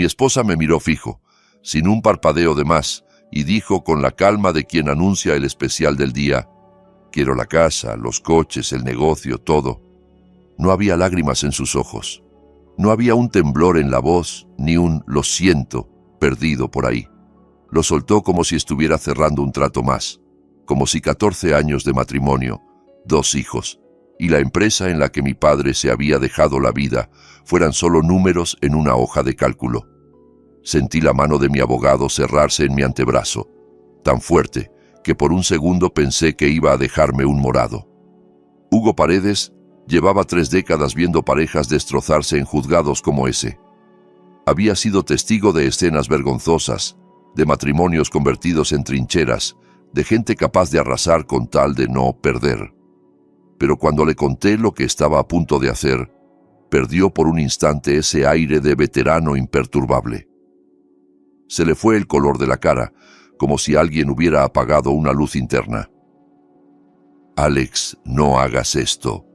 Mi esposa me miró fijo, sin un parpadeo de más, y dijo con la calma de quien anuncia el especial del día: «Quiero la casa, los coches, el negocio, todo». No había lágrimas en sus ojos. No había un temblor en la voz, ni un «lo siento» perdido por ahí. Lo soltó como si estuviera cerrando un trato más, como si 14 años de matrimonio, 2 hijos, y la empresa en la que mi padre se había dejado la vida fueran solo números en una hoja de cálculo. Sentí la mano de mi abogado cerrarse en mi antebrazo, tan fuerte que por un segundo pensé que iba a dejarme un morado. Hugo Paredes llevaba 3 décadas viendo parejas destrozarse en juzgados como ese. Había sido testigo de escenas vergonzosas, de matrimonios convertidos en trincheras, de gente capaz de arrasar con tal de no perder. Pero cuando le conté lo que estaba a punto de hacer, perdió por un instante ese aire de veterano imperturbable. Se le fue el color de la cara, como si alguien hubiera apagado una luz interna. «Alex, no hagas esto»,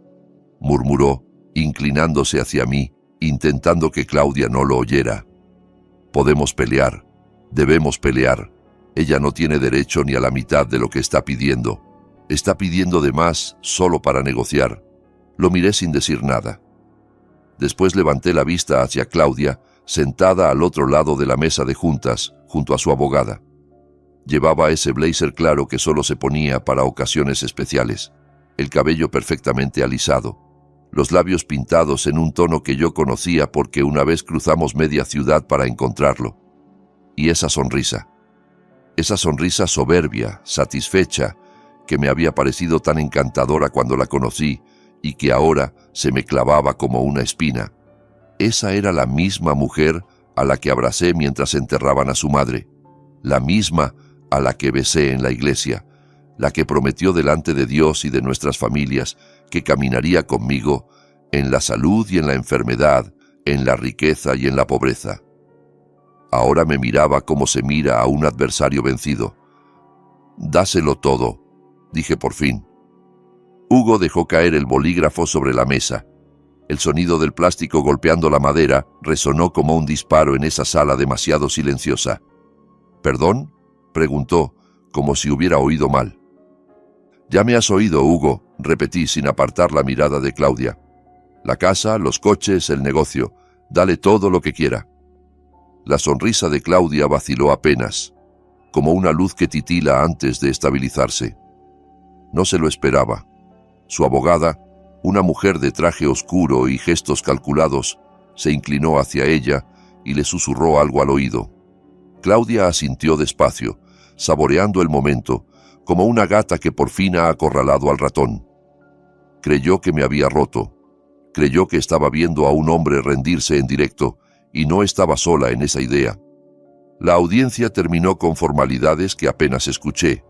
murmuró, inclinándose hacia mí, intentando que Claudia no lo oyera. «Podemos pelear, debemos pelear. Ella no tiene derecho ni a la mitad de lo que está pidiendo. Está pidiendo de más solo para negociar». Lo miré sin decir nada. Después levanté la vista hacia Claudia, sentada al otro lado de la mesa de juntas, junto a su abogada. Llevaba ese blazer claro que solo se ponía para ocasiones especiales, el cabello perfectamente alisado, los labios pintados en un tono que yo conocía porque una vez cruzamos media ciudad para encontrarlo. Y esa sonrisa soberbia, satisfecha, que me había parecido tan encantadora cuando la conocí y que ahora se me clavaba como una espina. Esa era la misma mujer a la que abracé mientras enterraban a su madre, la misma a la que besé en la iglesia, la que prometió delante de Dios y de nuestras familias que caminaría conmigo en la salud y en la enfermedad, en la riqueza y en la pobreza. Ahora me miraba como se mira a un adversario vencido. «Dáselo todo», dije por fin. Hugo dejó caer el bolígrafo sobre la mesa. El sonido del plástico golpeando la madera resonó como un disparo en esa sala demasiado silenciosa. «¿Perdón?», preguntó, como si hubiera oído mal. «Ya me has oído, Hugo», repetí sin apartar la mirada de Claudia. «La casa, los coches, el negocio. Dale todo lo que quiera». La sonrisa de Claudia vaciló apenas, como una luz que titila antes de estabilizarse. No se lo esperaba. Su abogada, una mujer de traje oscuro y gestos calculados, se inclinó hacia ella y le susurró algo al oído. Claudia asintió despacio, saboreando el momento, como una gata que por fin ha acorralado al ratón. Creyó que me había roto. Creyó que estaba viendo a un hombre rendirse en directo, y no estaba sola en esa idea. La audiencia terminó con formalidades que apenas escuché.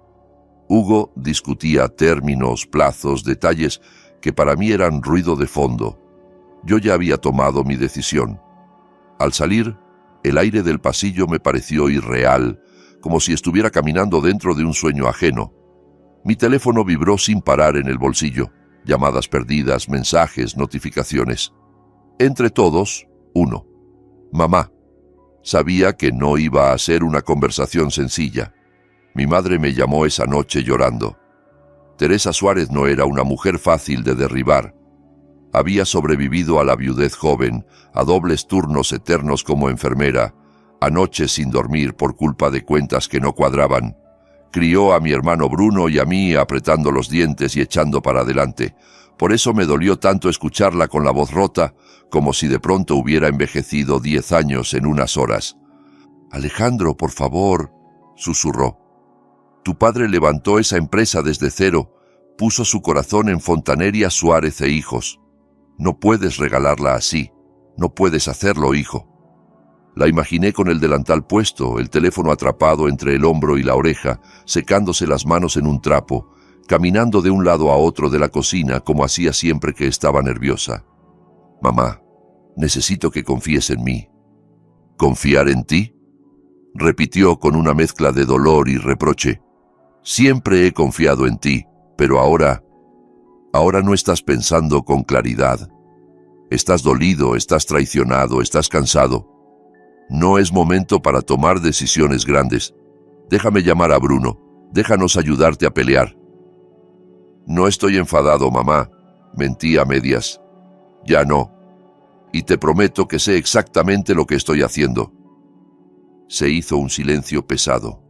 Hugo discutía términos, plazos, detalles que para mí eran ruido de fondo. Yo ya había tomado mi decisión. Al salir, el aire del pasillo me pareció irreal, como si estuviera caminando dentro de un sueño ajeno. Mi teléfono vibró sin parar en el bolsillo. Llamadas perdidas, mensajes, notificaciones. Entre todos, uno. «Mamá». Sabía que no iba a ser una conversación sencilla. Mi madre me llamó esa noche llorando. Teresa Suárez no era una mujer fácil de derribar. Había sobrevivido a la viudez joven, a dobles turnos eternos como enfermera, a noches sin dormir por culpa de cuentas que no cuadraban. Crió a mi hermano Bruno y a mí apretando los dientes y echando para adelante. Por eso me dolió tanto escucharla con la voz rota, como si de pronto hubiera envejecido 10 años en unas horas. «Alejandro, por favor», susurró. «Tu padre levantó esa empresa desde cero, puso su corazón en Fontanería Suárez e Hijos. No puedes regalarla así, no puedes hacerlo, hijo». La imaginé con el delantal puesto, el teléfono atrapado entre el hombro y la oreja, secándose las manos en un trapo, caminando de un lado a otro de la cocina como hacía siempre que estaba nerviosa. «Mamá, necesito que confíes en mí». «¿Confiar en ti?», repitió con una mezcla de dolor y reproche. «Siempre he confiado en ti, pero ahora no estás pensando con claridad. Estás dolido, estás traicionado, estás cansado. No es momento para tomar decisiones grandes. Déjame llamar a Bruno. Déjanos ayudarte a pelear. No estoy enfadado, mamá. Mentí a medias. Ya no. Y te prometo que sé exactamente lo que estoy haciendo. Se hizo un silencio pesado.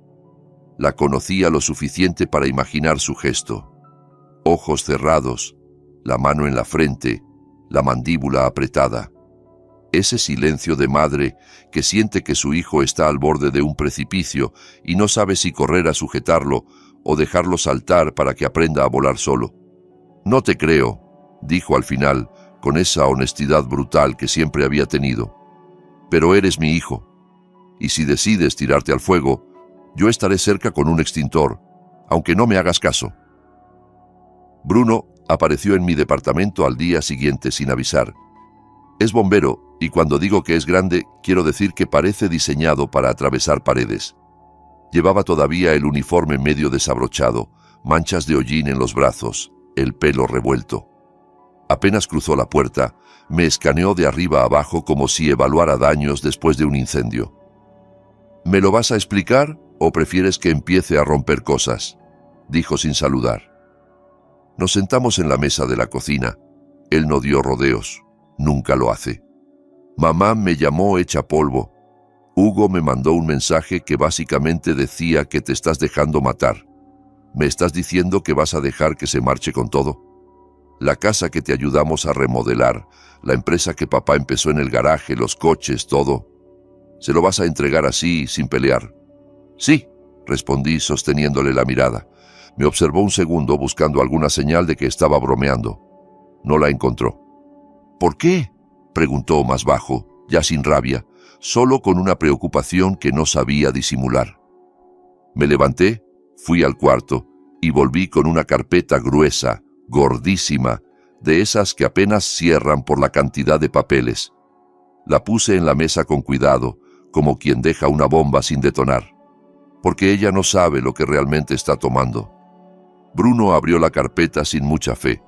La conocía lo suficiente para imaginar su gesto. Ojos cerrados, la mano en la frente, la mandíbula apretada. Ese silencio de madre que siente que su hijo está al borde de un precipicio y no sabe si correr a sujetarlo o dejarlo saltar para que aprenda a volar solo. No te creo, dijo al final, con esa honestidad brutal que siempre había tenido. Pero eres mi hijo, y si decides tirarte al fuego, yo estaré cerca con un extintor, aunque no me hagas caso. Bruno apareció en mi departamento al día siguiente sin avisar. Es bombero, y cuando digo que es grande, quiero decir que parece diseñado para atravesar paredes. Llevaba todavía el uniforme medio desabrochado, manchas de hollín en los brazos, el pelo revuelto. Apenas cruzó la puerta, me escaneó de arriba a abajo como si evaluara daños después de un incendio. ¿Me lo vas a explicar o prefieres que empiece a romper cosas?, dijo sin saludar. Nos sentamos en la mesa de la cocina. Él no dio rodeos, nunca lo hace. Mamá me llamó hecha polvo. Hugo me mandó un mensaje que básicamente decía que te estás dejando matar. ¿Me estás diciendo que vas a dejar que se marche con todo? La casa que te ayudamos a remodelar, la empresa que papá empezó en el garaje, los coches, todo. ¿Se lo vas a entregar así, sin pelear? Sí, respondí sosteniéndole la mirada. Me observó un segundo buscando alguna señal de que estaba bromeando. No la encontró. ¿Por qué?, preguntó más bajo, ya sin rabia, solo con una preocupación que no sabía disimular. Me levanté, fui al cuarto y volví con una carpeta gruesa, gordísima, de esas que apenas cierran por la cantidad de papeles. La puse en la mesa con cuidado, como quien deja una bomba sin detonar, porque ella no sabe lo que realmente está tomando. Bruno abrió la carpeta sin mucha fe.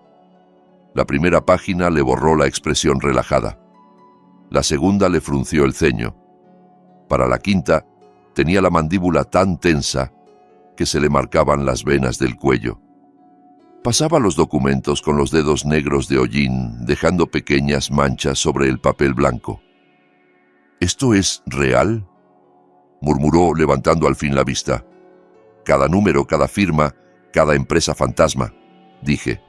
La primera página le borró la expresión relajada. La segunda le frunció el ceño. Para la quinta, tenía la mandíbula tan tensa que se le marcaban las venas del cuello. Pasaba los documentos con los dedos negros de hollín, dejando pequeñas manchas sobre el papel blanco. ¿Esto es real?, murmuró levantando al fin la vista. Cada número, cada firma, cada empresa fantasma, dije.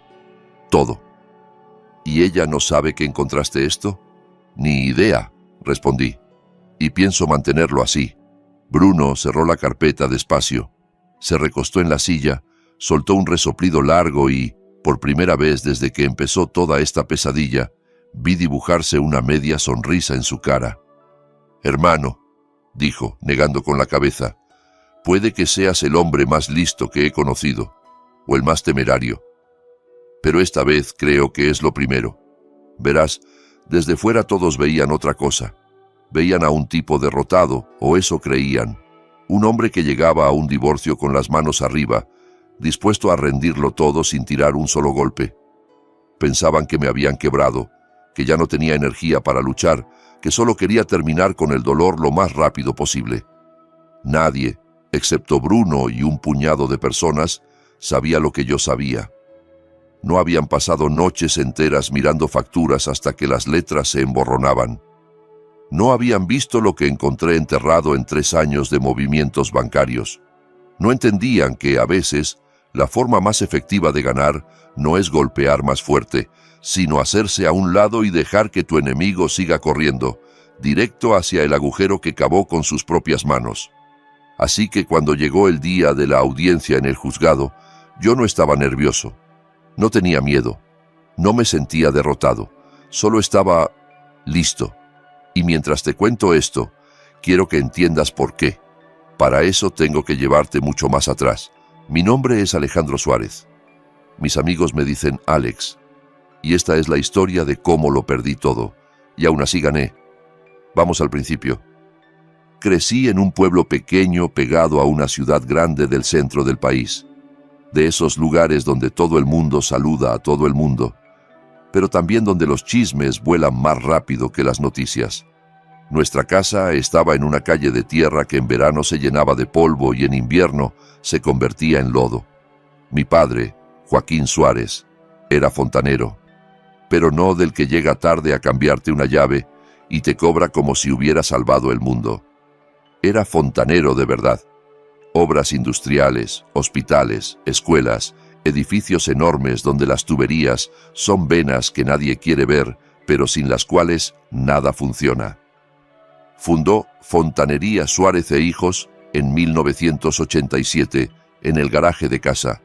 Todo. ¿Y ella no sabe que encontraste esto? Ni idea, respondí. Y pienso mantenerlo así. Bruno cerró la carpeta despacio. Se recostó en la silla, soltó un resoplido largo y, por primera vez desde que empezó toda esta pesadilla, vi dibujarse una media sonrisa en su cara. Hermano, dijo, negando con la cabeza, puede que seas el hombre más listo que he conocido, o el más temerario. Pero esta vez creo que es lo primero. Verás, desde fuera todos veían otra cosa. Veían a un tipo derrotado, o eso creían. Un hombre que llegaba a un divorcio con las manos arriba, dispuesto a rendirlo todo sin tirar un solo golpe. Pensaban que me habían quebrado, que ya no tenía energía para luchar, que solo quería terminar con el dolor lo más rápido posible. Nadie, excepto Bruno y un puñado de personas, sabía lo que yo sabía. No habían pasado noches enteras mirando facturas hasta que las letras se emborronaban. No habían visto lo que encontré enterrado en 3 años de movimientos bancarios. No entendían que, a veces, la forma más efectiva de ganar no es golpear más fuerte, sino hacerse a un lado y dejar que tu enemigo siga corriendo, directo hacia el agujero que cavó con sus propias manos. Así que cuando llegó el día de la audiencia en el juzgado, yo no estaba nervioso. No tenía miedo. No me sentía derrotado. Solo estaba listo. Y mientras te cuento esto, quiero que entiendas por qué. Para eso tengo que llevarte mucho más atrás. Mi nombre es Alejandro Suárez. Mis amigos me dicen Alex. Y esta es la historia de cómo lo perdí todo. Y aún así gané. Vamos al principio. Crecí en un pueblo pequeño pegado a una ciudad grande del centro del país. De esos lugares donde todo el mundo saluda a todo el mundo, pero también donde los chismes vuelan más rápido que las noticias. Nuestra casa estaba en una calle de tierra que en verano se llenaba de polvo y en invierno se convertía en lodo. Mi padre, Joaquín Suárez, era fontanero, pero no del que llega tarde a cambiarte una llave y te cobra como si hubiera salvado el mundo. Era fontanero de verdad. Obras industriales, hospitales, escuelas, edificios enormes donde las tuberías son venas que nadie quiere ver, pero sin las cuales nada funciona. Fundó Fontanería Suárez e Hijos en 1987 en el garaje de casa.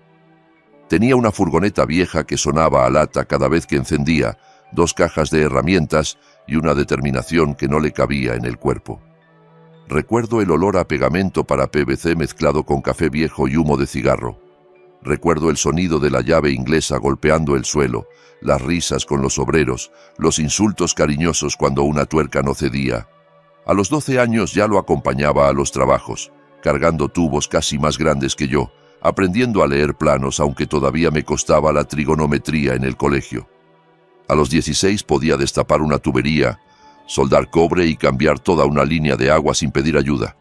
Tenía una furgoneta vieja que sonaba a lata cada vez que encendía, 2 cajas de herramientas y una determinación que no le cabía en el cuerpo. Recuerdo el olor a pegamento para PVC mezclado con café viejo y humo de cigarro. Recuerdo el sonido de la llave inglesa golpeando el suelo, las risas con los obreros, los insultos cariñosos cuando una tuerca no cedía. A los 12 años ya lo acompañaba a los trabajos, cargando tubos casi más grandes que yo, aprendiendo a leer planos aunque todavía me costaba la trigonometría en el colegio. A los 16 podía destapar una tubería, soldar cobre y cambiar toda una línea de agua sin pedir ayuda.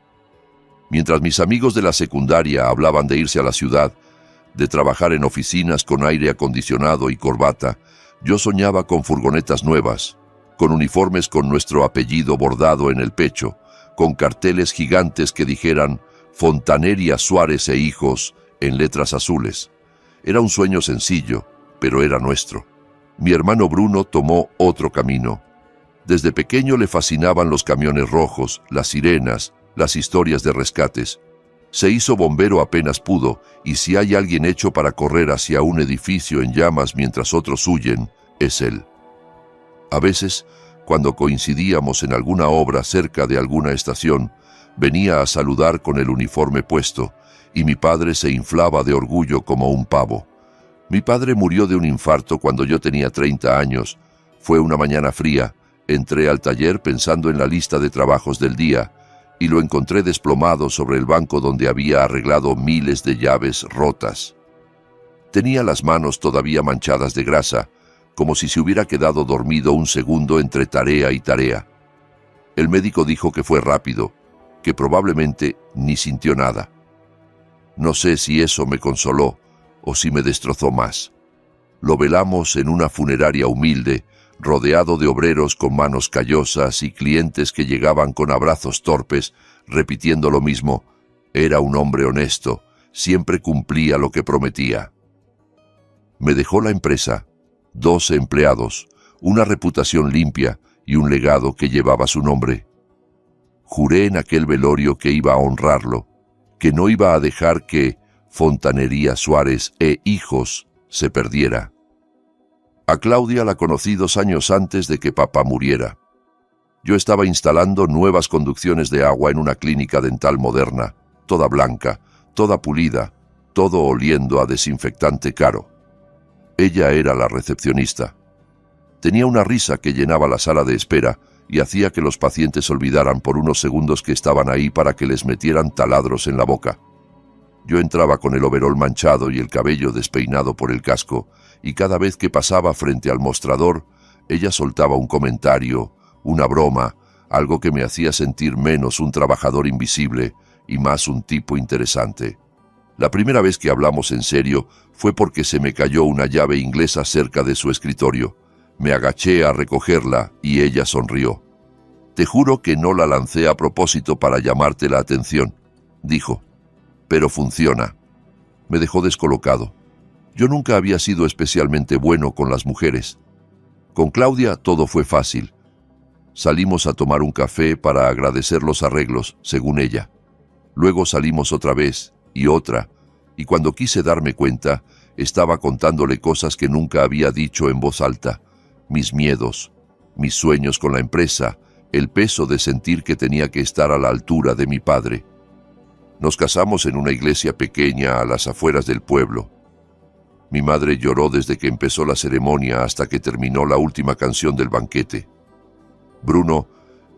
Mientras mis amigos de la secundaria hablaban de irse a la ciudad, de trabajar en oficinas con aire acondicionado y corbata, yo soñaba con furgonetas nuevas, con uniformes con nuestro apellido bordado en el pecho, con carteles gigantes que dijeran Fontanería Suárez e Hijos en letras azules. Era un sueño sencillo, pero era nuestro. Mi hermano Bruno tomó otro camino. Desde pequeño le fascinaban los camiones rojos, las sirenas, las historias de rescates. Se hizo bombero apenas pudo, y si hay alguien hecho para correr hacia un edificio en llamas mientras otros huyen, es él. A veces, cuando coincidíamos en alguna obra cerca de alguna estación, venía a saludar con el uniforme puesto, y mi padre se inflaba de orgullo como un pavo. Mi padre murió de un infarto cuando yo tenía 30 años. Fue una mañana fría. Entré al taller pensando en la lista de trabajos del día, y lo encontré desplomado sobre el banco donde había arreglado miles de llaves rotas. Tenía las manos todavía manchadas de grasa, como si se hubiera quedado dormido un segundo entre tarea y tarea. El médico dijo que fue rápido, que probablemente ni sintió nada. No sé si eso me consoló o si me destrozó más. Lo velamos en una funeraria humilde, rodeado de obreros con manos callosas y clientes que llegaban con abrazos torpes, repitiendo lo mismo. Era un hombre honesto, siempre cumplía lo que prometía. Me dejó la empresa, 2 empleados, una reputación limpia y un legado que llevaba su nombre. Juré en aquel velorio que iba a honrarlo, que no iba a dejar que Fontanería Suárez e Hijos se perdiera. A Claudia la conocí 2 años antes de que papá muriera. Yo estaba instalando nuevas conducciones de agua en una clínica dental moderna, toda blanca, toda pulida, todo oliendo a desinfectante caro. Ella era la recepcionista. Tenía una risa que llenaba la sala de espera y hacía que los pacientes olvidaran por unos segundos que estaban ahí para que les metieran taladros en la boca. Yo entraba con el overol manchado y el cabello despeinado por el casco, y cada vez que pasaba frente al mostrador, ella soltaba un comentario, una broma, algo que me hacía sentir menos un trabajador invisible y más un tipo interesante. La primera vez que hablamos en serio fue porque se me cayó una llave inglesa cerca de su escritorio. Me agaché a recogerla y ella sonrió. «Te juro que no la lancé a propósito para llamarte la atención», dijo. «Pero funciona». Me dejó descolocado. Yo nunca había sido especialmente bueno con las mujeres. Con Claudia todo fue fácil. Salimos a tomar un café para agradecer los arreglos, según ella. Luego salimos otra vez y otra, y cuando quise darme cuenta, estaba contándole cosas que nunca había dicho en voz alta. Mis miedos, mis sueños con la empresa, el peso de sentir que tenía que estar a la altura de mi padre. Nos casamos en una iglesia pequeña a las afueras del pueblo. Mi madre lloró desde que empezó la ceremonia hasta que terminó la última canción del banquete. Bruno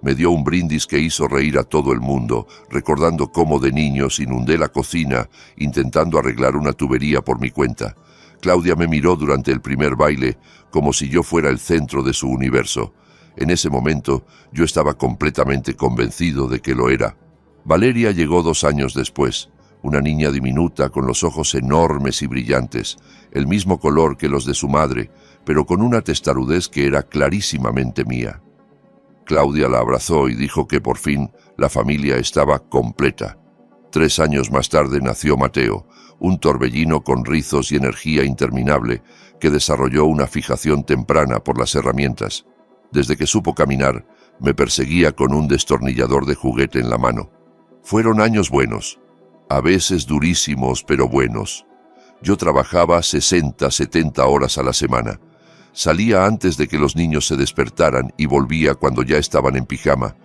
me dio un brindis que hizo reír a todo el mundo, recordando cómo de niños inundé la cocina intentando arreglar una tubería por mi cuenta. Claudia me miró durante el primer baile como si yo fuera el centro de su universo. En ese momento yo estaba completamente convencido de que lo era. Valeria llegó 2 años después, una niña diminuta con los ojos enormes y brillantes, el mismo color que los de su madre, pero con una testarudez que era clarísimamente mía. Claudia la abrazó y dijo que por fin la familia estaba completa. 3 años más tarde nació Mateo, un torbellino con rizos y energía interminable que desarrolló una fijación temprana por las herramientas. Desde que supo caminar, me perseguía con un destornillador de juguete en la mano. Fueron años buenos, a veces durísimos pero buenos. Yo trabajaba 60, 70 horas a la semana. Salía antes de que los niños se despertaran y volvía cuando ya estaban en pijama.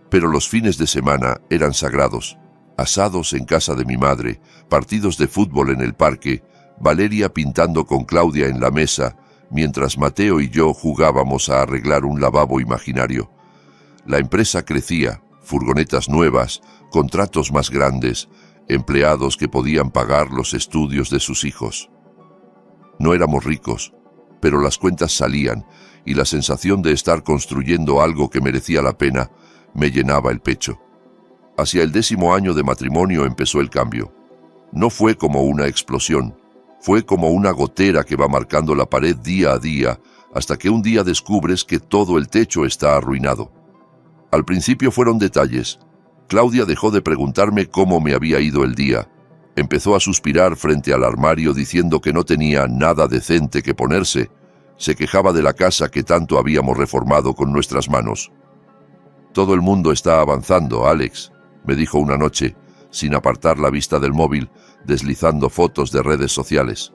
Pero los fines de semana eran sagrados. Asados en casa de mi madre, partidos de fútbol en el parque, Valeria pintando con Claudia en la mesa, mientras Mateo y yo jugábamos a arreglar un lavabo imaginario. La empresa crecía, furgonetas nuevas, contratos más grandes, empleados que podían pagar los estudios de sus hijos. No éramos ricos, pero las cuentas salían y la sensación de estar construyendo algo que merecía la pena me llenaba el pecho. Hacia el 10º año de matrimonio empezó el cambio. No fue como una explosión, fue como una gotera que va marcando la pared día a día hasta que un día descubres que todo el techo está arruinado. Al principio fueron detalles. Claudia dejó de preguntarme cómo me había ido el día. Empezó a suspirar frente al armario diciendo que no tenía nada decente que ponerse. Se quejaba de la casa que tanto habíamos reformado con nuestras manos. «Todo el mundo está avanzando, Alex», me dijo una noche, sin apartar la vista del móvil, deslizando fotos de redes sociales.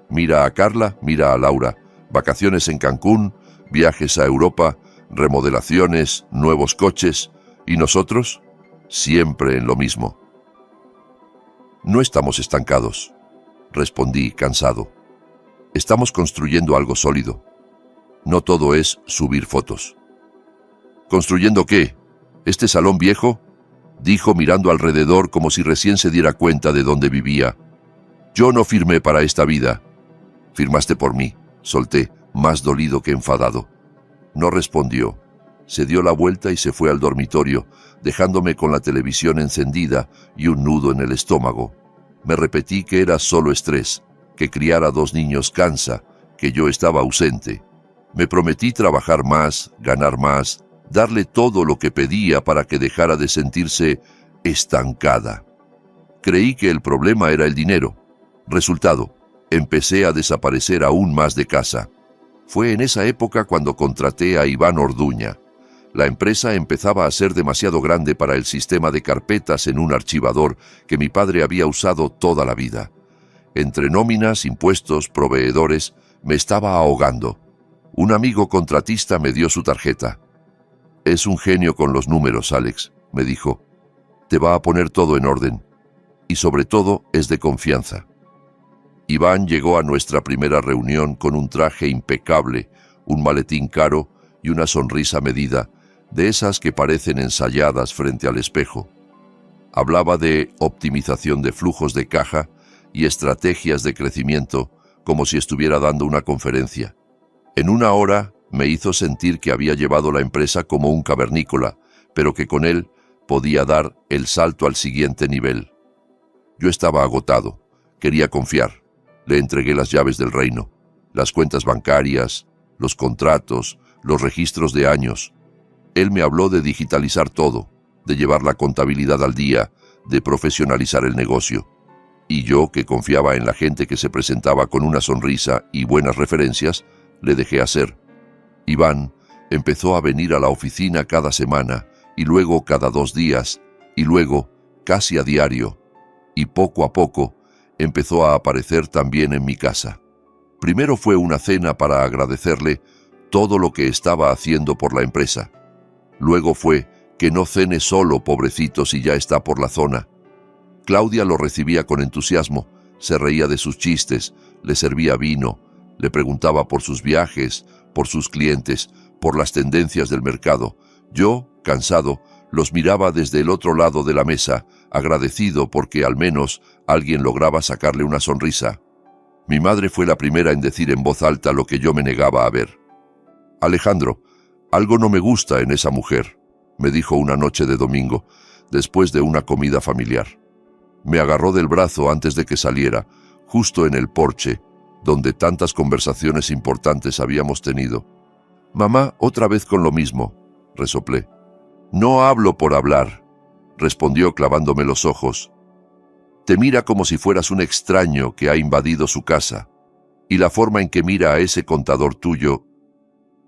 «Mira a Carla, mira a Laura, vacaciones en Cancún, viajes a Europa, remodelaciones, nuevos coches, ¿y nosotros? Siempre en lo mismo». «No estamos estancados», respondí cansado. «Estamos construyendo algo sólido. No todo es subir fotos». «¿Construyendo qué? ¿Este salón viejo?», dijo mirando alrededor como si recién se diera cuenta de dónde vivía. «Yo no firmé para esta vida». «Firmaste por mí», solté, más dolido que enfadado. No respondió. Se dio la vuelta y se fue al dormitorio, dejándome con la televisión encendida y un nudo en el estómago. Me repetí que era solo estrés, que criar a 2 niños cansa, que yo estaba ausente. Me prometí trabajar más, ganar más, darle todo lo que pedía para que dejara de sentirse estancada. Creí que el problema era el dinero. Resultado, empecé a desaparecer aún más de casa. Fue en esa época cuando contraté a Iván Orduña. La empresa empezaba a ser demasiado grande para el sistema de carpetas en un archivador que mi padre había usado toda la vida. Entre nóminas, impuestos, proveedores, me estaba ahogando. Un amigo contratista me dio su tarjeta. «Es un genio con los números, Alex», me dijo. «Te va a poner todo en orden. Y sobre todo es de confianza». Iván llegó a nuestra primera reunión con un traje impecable, un maletín caro y una sonrisa medida, de esas que parecen ensayadas frente al espejo. Hablaba de optimización de flujos de caja y estrategias de crecimiento, como si estuviera dando una conferencia. En 1 hora me hizo sentir que había llevado la empresa como un cavernícola, pero que con él podía dar el salto al siguiente nivel. Yo estaba agotado, quería confiar. Le entregué las llaves del reino, las cuentas bancarias, los contratos, los registros de años. Él me habló de digitalizar todo, de llevar la contabilidad al día, de profesionalizar el negocio. Y yo, que confiaba en la gente que se presentaba con una sonrisa y buenas referencias, le dejé hacer. Iván empezó a venir a la oficina cada semana, y luego cada 2 días, y luego casi a diario, y poco a poco empezó a aparecer también en mi casa. Primero fue una cena para agradecerle todo lo que estaba haciendo por la empresa. Luego fue que no cene solo, pobrecito, si ya está por la zona. Claudia lo recibía con entusiasmo, se reía de sus chistes, le servía vino, le preguntaba por sus viajes, por sus clientes, por las tendencias del mercado. Yo, cansado, los miraba desde el otro lado de la mesa, agradecido porque al menos alguien lograba sacarle una sonrisa. Mi madre fue la primera en decir en voz alta lo que yo me negaba a ver. «Alejandro, Algo no me gusta en esa mujer, me dijo una noche de domingo, después de una comida familiar. Me agarró del brazo antes de que saliera, justo en el porche, donde tantas conversaciones importantes habíamos tenido. «Mamá, otra vez con lo mismo», resoplé. «No hablo por hablar», respondió clavándome los ojos. «Te mira como si fueras un extraño que ha invadido su casa, y la forma en que mira a ese contador tuyo,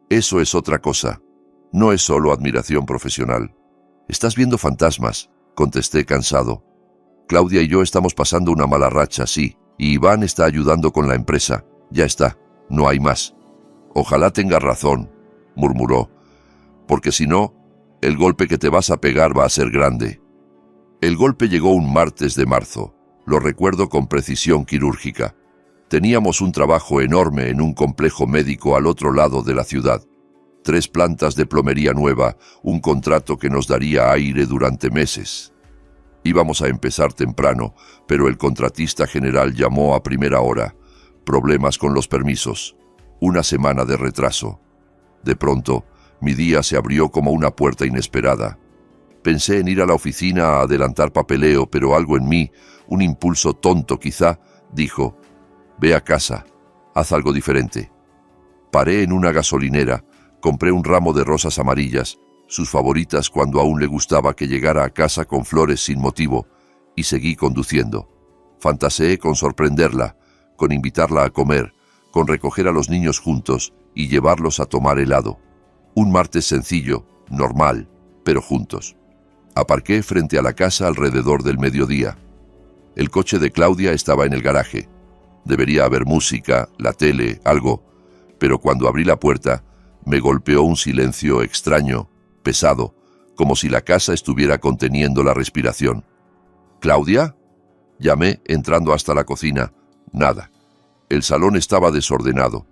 eso es otra cosa, no es solo admiración profesional». «Estás viendo fantasmas», contesté cansado. «Claudia y yo estamos pasando una mala racha, sí, y Iván está ayudando con la empresa. Ya está, no hay más». «Ojalá tengas razón», murmuró, «porque si no, el golpe que te vas a pegar va a ser grande». El golpe llegó un martes de marzo, lo recuerdo con precisión quirúrgica. Teníamos un trabajo enorme en un complejo médico al otro lado de la ciudad. 3 plantas de plomería nueva, un contrato que nos daría aire durante meses. Íbamos a empezar temprano, pero el contratista general llamó a primera hora. Problemas con los permisos. Una semana de retraso. De pronto, mi día se abrió como una puerta inesperada. Pensé en ir a la oficina a adelantar papeleo, pero algo en mí, un impulso tonto quizá, dijo: «Ve a casa, haz algo diferente». Paré en una gasolinera, compré un ramo de rosas amarillas, sus favoritas cuando aún le gustaba que llegara a casa con flores sin motivo, y seguí conduciendo. Fantaseé con sorprenderla, con invitarla a comer, con recoger a los niños juntos y llevarlos a tomar helado. Un martes sencillo, normal, pero juntos. Aparqué frente a la casa alrededor del mediodía. El coche de Claudia estaba en el garaje. Debería haber música, la tele, algo, pero cuando abrí la puerta, me golpeó un silencio extraño, pesado, como si la casa estuviera conteniendo la respiración. «¿Claudia?», llamé entrando hasta la cocina. Nada. El salón estaba desordenado.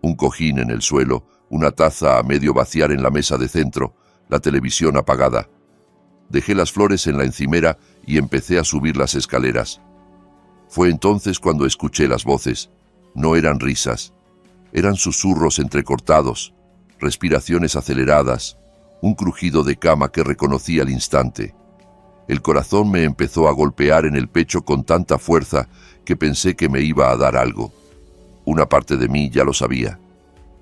Un cojín en el suelo, una taza a medio vaciar en la mesa de centro, la televisión apagada. Dejé las flores en la encimera y empecé a subir las escaleras. Fue entonces cuando escuché las voces. No eran risas. Eran susurros entrecortados, respiraciones aceleradas, un crujido de cama que reconocí al instante. El corazón me empezó a golpear en el pecho con tanta fuerza que pensé que me iba a dar algo. Una parte de mí ya lo sabía.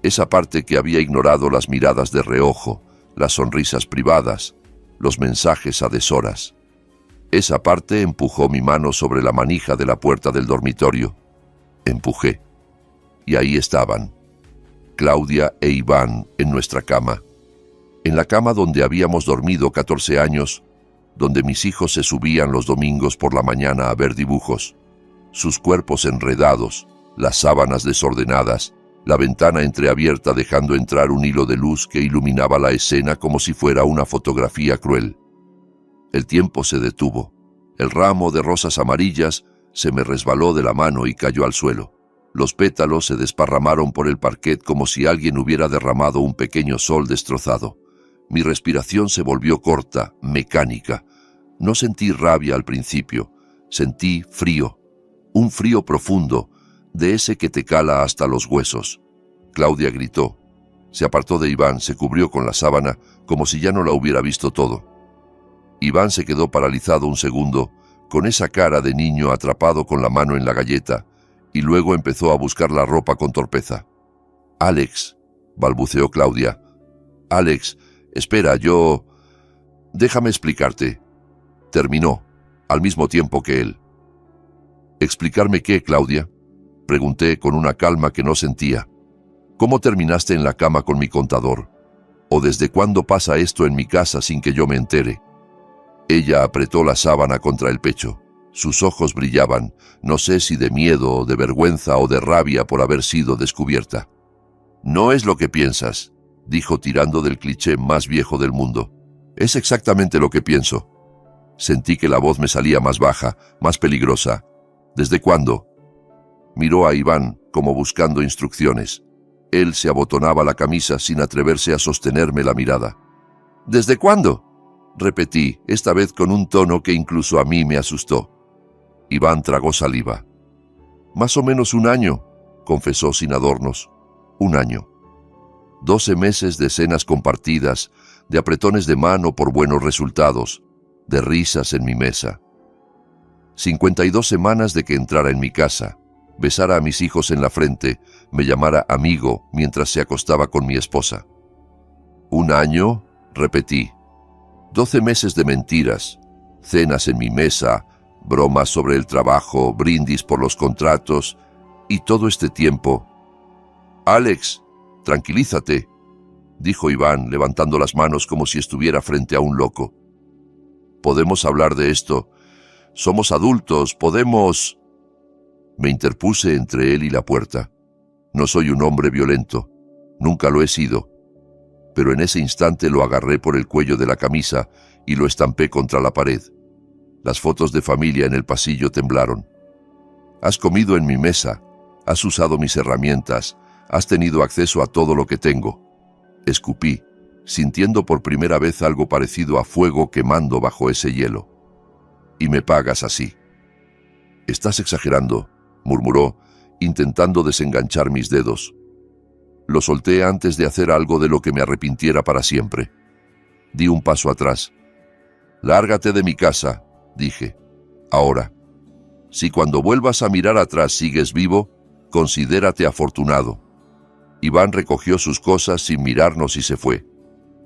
Esa parte que había ignorado las miradas de reojo, las sonrisas privadas, los mensajes a deshoras. Esa parte empujó mi mano sobre la manija de la puerta del dormitorio. Empujé. Y ahí estaban, Claudia e Iván en nuestra cama. En la cama donde habíamos dormido 14 años, donde mis hijos se subían los domingos por la mañana a ver dibujos. Sus cuerpos enredados, las sábanas desordenadas, la ventana entreabierta dejando entrar un hilo de luz que iluminaba la escena como si fuera una fotografía cruel. El tiempo se detuvo. El ramo de rosas amarillas se me resbaló de la mano y cayó al suelo. Los pétalos se desparramaron por el parquet como si alguien hubiera derramado un pequeño sol destrozado. Mi respiración se volvió corta, mecánica. No sentí rabia al principio, sentí frío, un frío profundo, de ese que te cala hasta los huesos. Claudia gritó. Se apartó de Iván, se cubrió con la sábana, como si ya no la hubiera visto todo. Iván se quedó paralizado un segundo, con esa cara de niño atrapado con la mano en la galleta, y luego empezó a buscar la ropa con torpeza. «Alex», balbuceó Claudia. «Alex, espera, yo... Déjame explicarte». Terminó, al mismo tiempo que él. «¿Explicarme qué, Claudia?», pregunté con una calma que no sentía. «¿Cómo terminaste en la cama con mi contador? ¿O desde cuándo pasa esto en mi casa sin que yo me entere?» Ella apretó la sábana contra el pecho. Sus ojos brillaban, no sé si de miedo o de vergüenza o de rabia por haber sido descubierta. «No es lo que piensas», dijo tirando del cliché más viejo del mundo. «Es exactamente lo que pienso». Sentí que la voz me salía más baja, más peligrosa. «¿Desde cuándo?». Miró a Iván, como buscando instrucciones. Él se abotonaba la camisa sin atreverse a sostenerme la mirada. «¿Desde cuándo?», repetí, esta vez con un tono que incluso a mí me asustó. Iván tragó saliva. «Más o menos 1 año», confesó sin adornos. «1 año». 12 meses de cenas compartidas, de apretones de mano por buenos resultados, de risas en mi mesa. 52 semanas de que entrara en mi casa, besara a mis hijos en la frente, me llamara amigo mientras se acostaba con mi esposa. 1 año, repetí. 12 meses de mentiras, cenas en mi mesa, bromas sobre el trabajo, brindis por los contratos, y todo este tiempo... «Alex, tranquilízate», dijo Iván, levantando las manos como si estuviera frente a un loco. «Podemos hablar de esto. Somos adultos, podemos...» Me interpuse entre él y la puerta. No soy un hombre violento, nunca lo he sido. Pero en ese instante lo agarré por el cuello de la camisa y lo estampé contra la pared. Las fotos de familia en el pasillo temblaron. «Has comido en mi mesa, has usado mis herramientas, has tenido acceso a todo lo que tengo». Escupí, sintiendo por primera vez algo parecido a fuego quemando bajo ese hielo. «Y me pagas así». «Estás exagerando», murmuró, intentando desenganchar mis dedos. Lo solté antes de hacer algo de lo que me arrepintiera para siempre. Di un paso atrás. «Lárgate de mi casa», dije. «Ahora. Si cuando vuelvas a mirar atrás sigues vivo, considérate afortunado». Iván recogió sus cosas sin mirarnos y se fue.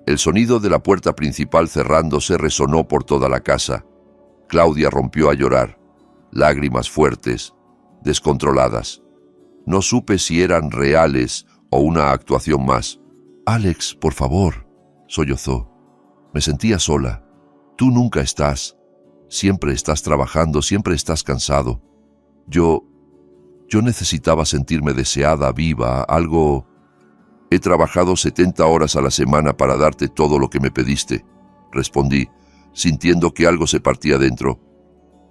El sonido de la puerta principal cerrándose resonó por toda la casa. Claudia rompió a llorar, lágrimas fuertes, descontroladas. No supe si eran reales o una actuación más. «Alex, por favor», sollozó. Me sentía sola. Tú nunca estás. Siempre estás trabajando, siempre estás cansado. Yo necesitaba sentirme deseada, viva, algo... «He trabajado 70 horas a la semana para darte todo lo que me pediste», respondí, sintiendo que algo se partía dentro.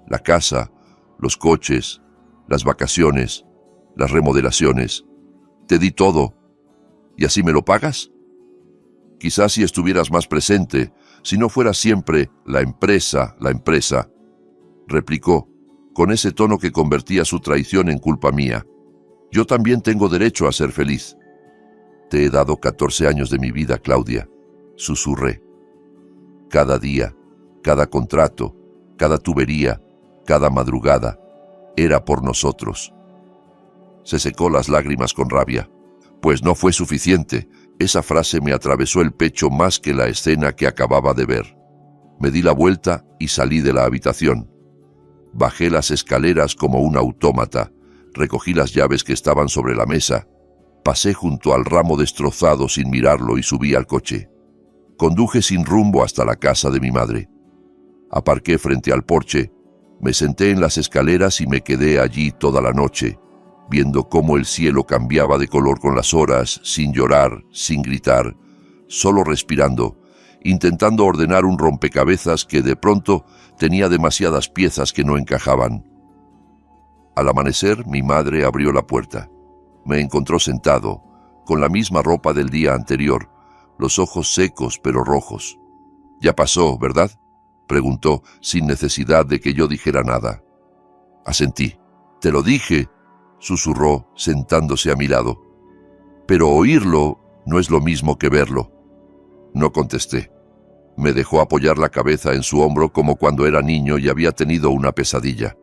La casa, los coches, las vacaciones, las remodelaciones. Te di todo. ¿Y así me lo pagas? Quizás si estuvieras más presente, si no fuera siempre la empresa, replicó, con ese tono que convertía su traición en culpa mía. «Yo también tengo derecho a ser feliz». «Te he dado 14 años de mi vida, Claudia», susurré. Cada día, cada contrato, cada tubería, cada madrugada, era por nosotros. Se secó las lágrimas con rabia. Pues no fue suficiente. Esa frase me atravesó el pecho más que la escena que acababa de ver. Me di la vuelta y salí de la habitación. Bajé las escaleras como un autómata, recogí las llaves que estaban sobre la mesa, pasé junto al ramo destrozado sin mirarlo y subí al coche. Conduje sin rumbo hasta la casa de mi madre. Aparqué frente al porche, me senté en las escaleras y me quedé allí toda la noche, viendo cómo el cielo cambiaba de color con las horas, sin llorar, sin gritar, solo respirando, intentando ordenar un rompecabezas que de pronto tenía demasiadas piezas que no encajaban. Al amanecer, mi madre abrió la puerta. Me encontró sentado, con la misma ropa del día anterior, los ojos secos pero rojos. «Ya pasó, ¿verdad?», preguntó, sin necesidad de que yo dijera nada. Asentí. «Te lo dije», susurró, sentándose a mi lado. «Pero oírlo no es lo mismo que verlo». No contesté. Me dejó apoyar la cabeza en su hombro como cuando era niño y había tenido una pesadilla.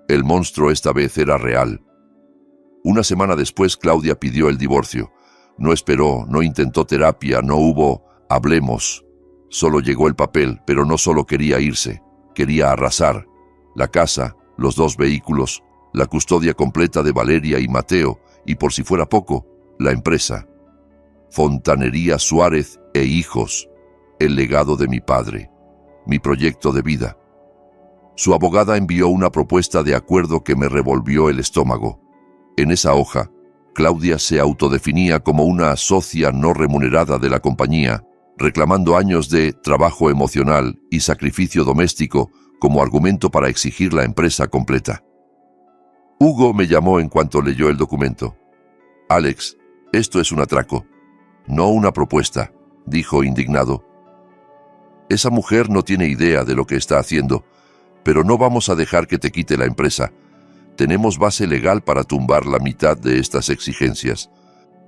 El monstruo esta vez era real. 1 semana después, Claudia pidió el divorcio. No esperó, no intentó terapia, no hubo «hablemos». Solo llegó el papel, pero no solo quería irse, quería arrasar. La casa, los 2 vehículos, la custodia completa de Valeria y Mateo, y por si fuera poco, la empresa. Fontanería Suárez e Hijos, el legado de mi padre, mi proyecto de vida. Su abogada envió una propuesta de acuerdo que me revolvió el estómago. En esa hoja, Claudia se autodefinía como una socia no remunerada de la compañía, reclamando años de trabajo emocional y sacrificio doméstico como argumento para exigir la empresa completa. Hugo me llamó en cuanto leyó el documento. «Alex, esto es un atraco, no una propuesta», dijo indignado. «Esa mujer no tiene idea de lo que está haciendo, pero no vamos a dejar que te quite la empresa. Tenemos base legal para tumbar la mitad de estas exigencias.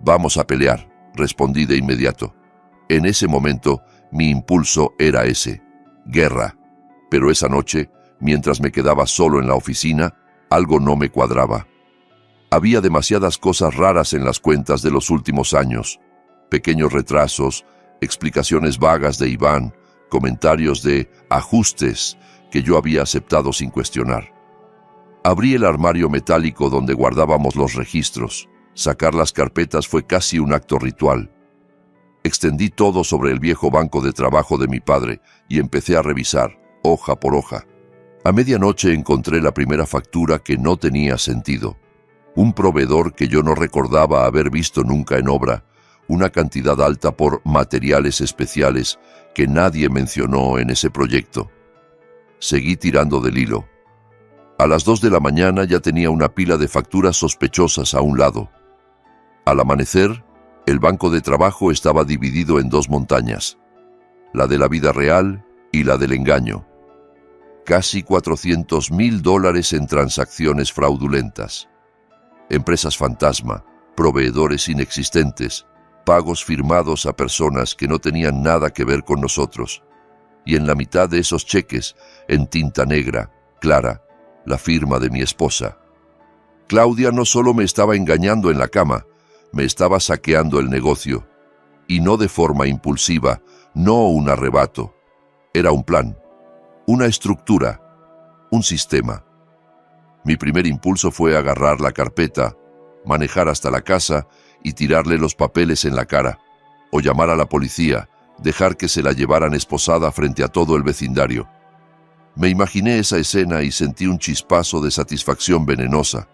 Vamos a pelear», respondí de inmediato. En ese momento, mi impulso era ese: guerra. Pero esa noche, mientras me quedaba solo en la oficina, algo no me cuadraba. Había demasiadas cosas raras en las cuentas de los últimos años. Pequeños retrasos, explicaciones vagas de Iván, comentarios de ajustes que yo había aceptado sin cuestionar. Abrí el armario metálico donde guardábamos los registros. Sacar las carpetas fue casi un acto ritual. Extendí todo sobre el viejo banco de trabajo de mi padre y empecé a revisar, hoja por hoja. A medianoche encontré la primera factura que no tenía sentido. Un proveedor que yo no recordaba haber visto nunca en obra, una cantidad alta por materiales especiales que nadie mencionó en ese proyecto. Seguí tirando del hilo. A las 2 de la mañana ya tenía una pila de facturas sospechosas a un lado. Al amanecer, el banco de trabajo estaba dividido en 2 montañas, la de la vida real y la del engaño. Casi $400,000 en transacciones fraudulentas. Empresas fantasma, proveedores inexistentes, pagos firmados a personas que no tenían nada que ver con nosotros. Y en la mitad de esos cheques, en tinta negra, clara, la firma de mi esposa. Claudia no solo me estaba engañando en la cama, me estaba saqueando el negocio. Y no de forma impulsiva, no un arrebato. Era un plan, una estructura, un sistema. Mi primer impulso fue agarrar la carpeta, manejar hasta la casa y tirarle los papeles en la cara, o llamar a la policía, dejar que se la llevaran esposada frente a todo el vecindario. Me imaginé esa escena y sentí un chispazo de satisfacción venenosa,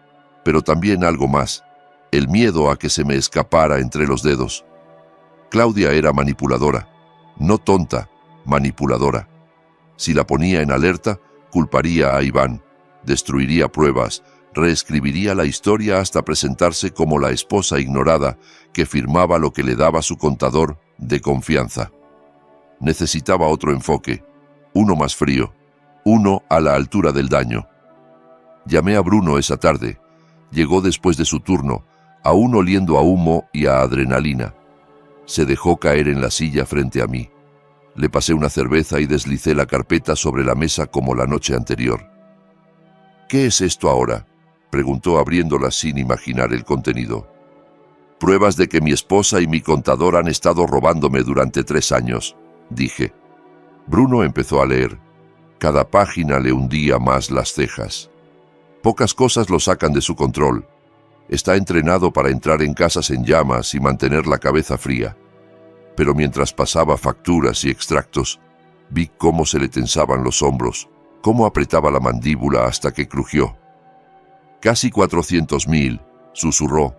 pero también algo más, el miedo a que se me escapara entre los dedos. Claudia era manipuladora, no tonta, manipuladora. Si la ponía en alerta, culparía a Iván, destruiría pruebas, reescribiría la historia hasta presentarse como la esposa ignorada que firmaba lo que le daba su contador de confianza. Necesitaba otro enfoque, uno más frío, uno a la altura del daño. Llamé a Bruno esa tarde. Llegó después de su turno, aún oliendo a humo y a adrenalina. Se dejó caer en la silla frente a mí. Le pasé una cerveza y deslicé la carpeta sobre la mesa como la noche anterior. ¿Qué es esto ahora?, preguntó abriéndola sin imaginar el contenido. Pruebas de que mi esposa y mi contador han estado robándome durante 3 años, dije. Bruno empezó a leer. Cada página le hundía más las cejas. Pocas cosas lo sacan de su control. Está entrenado para entrar en casas en llamas y mantener la cabeza fría. Pero mientras pasaba facturas y extractos, vi cómo se le tensaban los hombros, cómo apretaba la mandíbula hasta que crujió. Casi 400,000, susurró.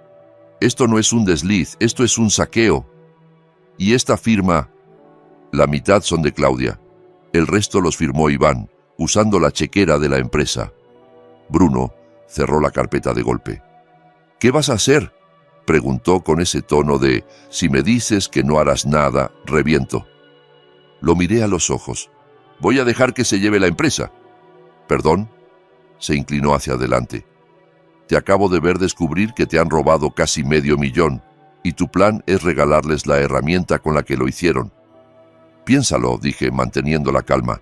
Esto no es un desliz, esto es un saqueo. Y esta firma, la mitad son de Claudia. El resto los firmó Iván, usando la chequera de la empresa. Bruno cerró la carpeta de golpe. ¿Qué vas a hacer?, preguntó con ese tono de, si me dices que no harás nada, reviento. Lo miré a los ojos. Voy a dejar que se lleve la empresa. ¿Perdón? Se inclinó hacia adelante. Te acabo de ver descubrir que te han robado casi $500,000 y tu plan es regalarles la herramienta con la que lo hicieron. Piénsalo, dije, manteniendo la calma.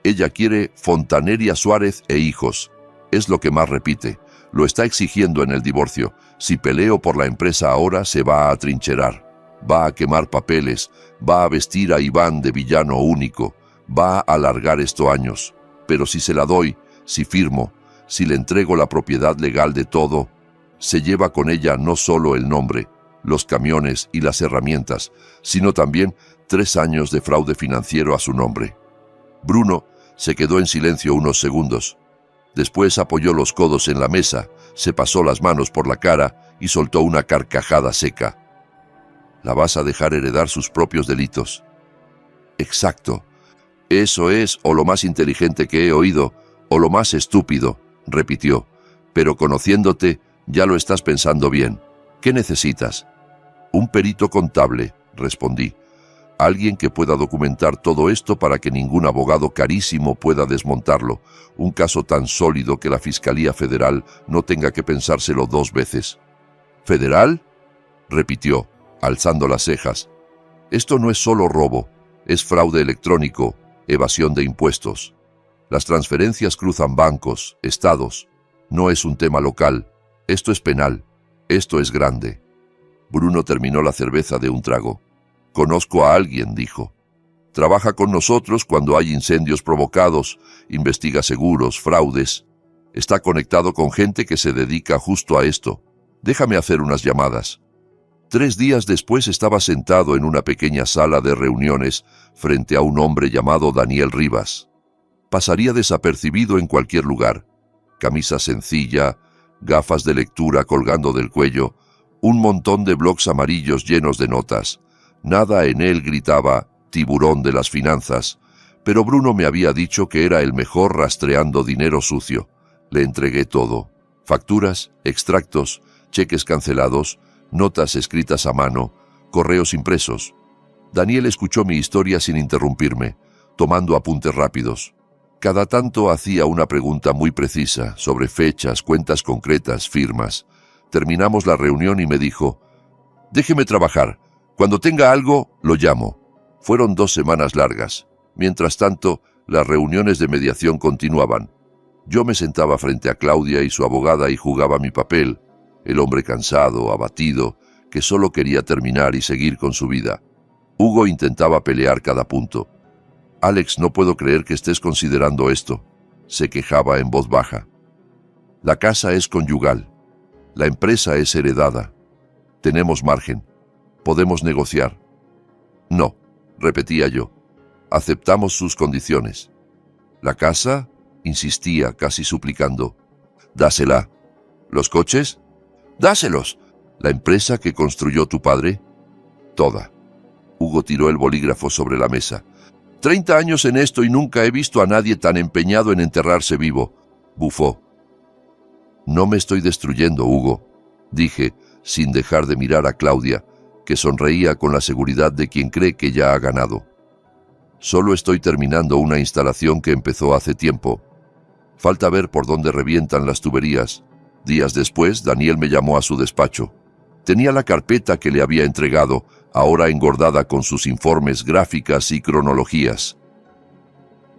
Ella quiere Fontaneria Suárez e hijos. Es lo que más repite. Lo está exigiendo en el divorcio. Si peleo por la empresa ahora, se va a atrincherar. Va a quemar papeles. Va a vestir a Iván de villano único. Va a alargar esto años. Pero si se la doy, si firmo, si le entrego la propiedad legal de todo, se lleva con ella no solo el nombre, los camiones y las herramientas, sino también 3 años de fraude financiero a su nombre. Bruno se quedó en silencio unos segundos. Después apoyó los codos en la mesa, se pasó las manos por la cara y soltó una carcajada seca. La vas a dejar heredar sus propios delitos. Exacto. Eso es o lo más inteligente que he oído, o lo más estúpido, repitió. Pero conociéndote, ya lo estás pensando bien. ¿Qué necesitas? Un perito contable, respondí. Alguien que pueda documentar todo esto para que ningún abogado carísimo pueda desmontarlo. Un caso tan sólido que la Fiscalía Federal no tenga que pensárselo 2 veces. ¿Federal?, repitió. alzando las cejas. Esto no es solo robo, es fraude electrónico, evasión de impuestos. Las transferencias cruzan bancos, estados. No es un tema local. Esto es penal. Esto es grande. Bruno terminó la cerveza de un trago. Conozco a alguien, dijo. Trabaja con nosotros cuando hay incendios provocados, investiga seguros, fraudes. Está conectado con gente que se dedica justo a esto. Déjame hacer unas llamadas. 3 días después estaba sentado en una pequeña sala de reuniones frente a un hombre llamado Daniel Rivas. Pasaría desapercibido en cualquier lugar. Camisa sencilla, gafas de lectura colgando del cuello, un montón de blocs amarillos llenos de notas. Nada en él gritaba «tiburón de las finanzas», pero Bruno me había dicho que era el mejor rastreando dinero sucio. Le entregué todo. Facturas, extractos, cheques cancelados, notas escritas a mano, correos impresos. Daniel escuchó mi historia sin interrumpirme, tomando apuntes rápidos. Cada tanto hacía una pregunta muy precisa sobre fechas, cuentas concretas, firmas. Terminamos la reunión y me dijo, «Déjeme trabajar. Cuando tenga algo, lo llamo». Fueron 2 semanas largas. Mientras tanto, las reuniones de mediación continuaban. Yo me sentaba frente a Claudia y su abogada y jugaba mi papel, el hombre cansado, abatido, que solo quería terminar y seguir con su vida. Hugo intentaba pelear cada punto. «Alex, no puedo creer que estés considerando esto», se quejaba en voz baja. «La casa es conyugal. La empresa es heredada. Tenemos margen. Podemos negociar». «No», repetía yo. «Aceptamos sus condiciones». «¿La casa?», insistía, casi suplicando. «Dásela». «¿Los coches?». «Dáselos». «¿La empresa que construyó tu padre?». «Toda». Hugo tiró el bolígrafo sobre la mesa. 30 años en esto y nunca he visto a nadie tan empeñado en enterrarse vivo», bufó. «No me estoy destruyendo, Hugo», dije, sin dejar de mirar a Claudia, que sonreía con la seguridad de quien cree que ya ha ganado. «Solo estoy terminando una instalación que empezó hace tiempo. Falta ver por dónde revientan las tuberías». Días después, Daniel me llamó a su despacho. Tenía la carpeta que le había entregado, ahora engordada con sus informes, gráficas y cronologías.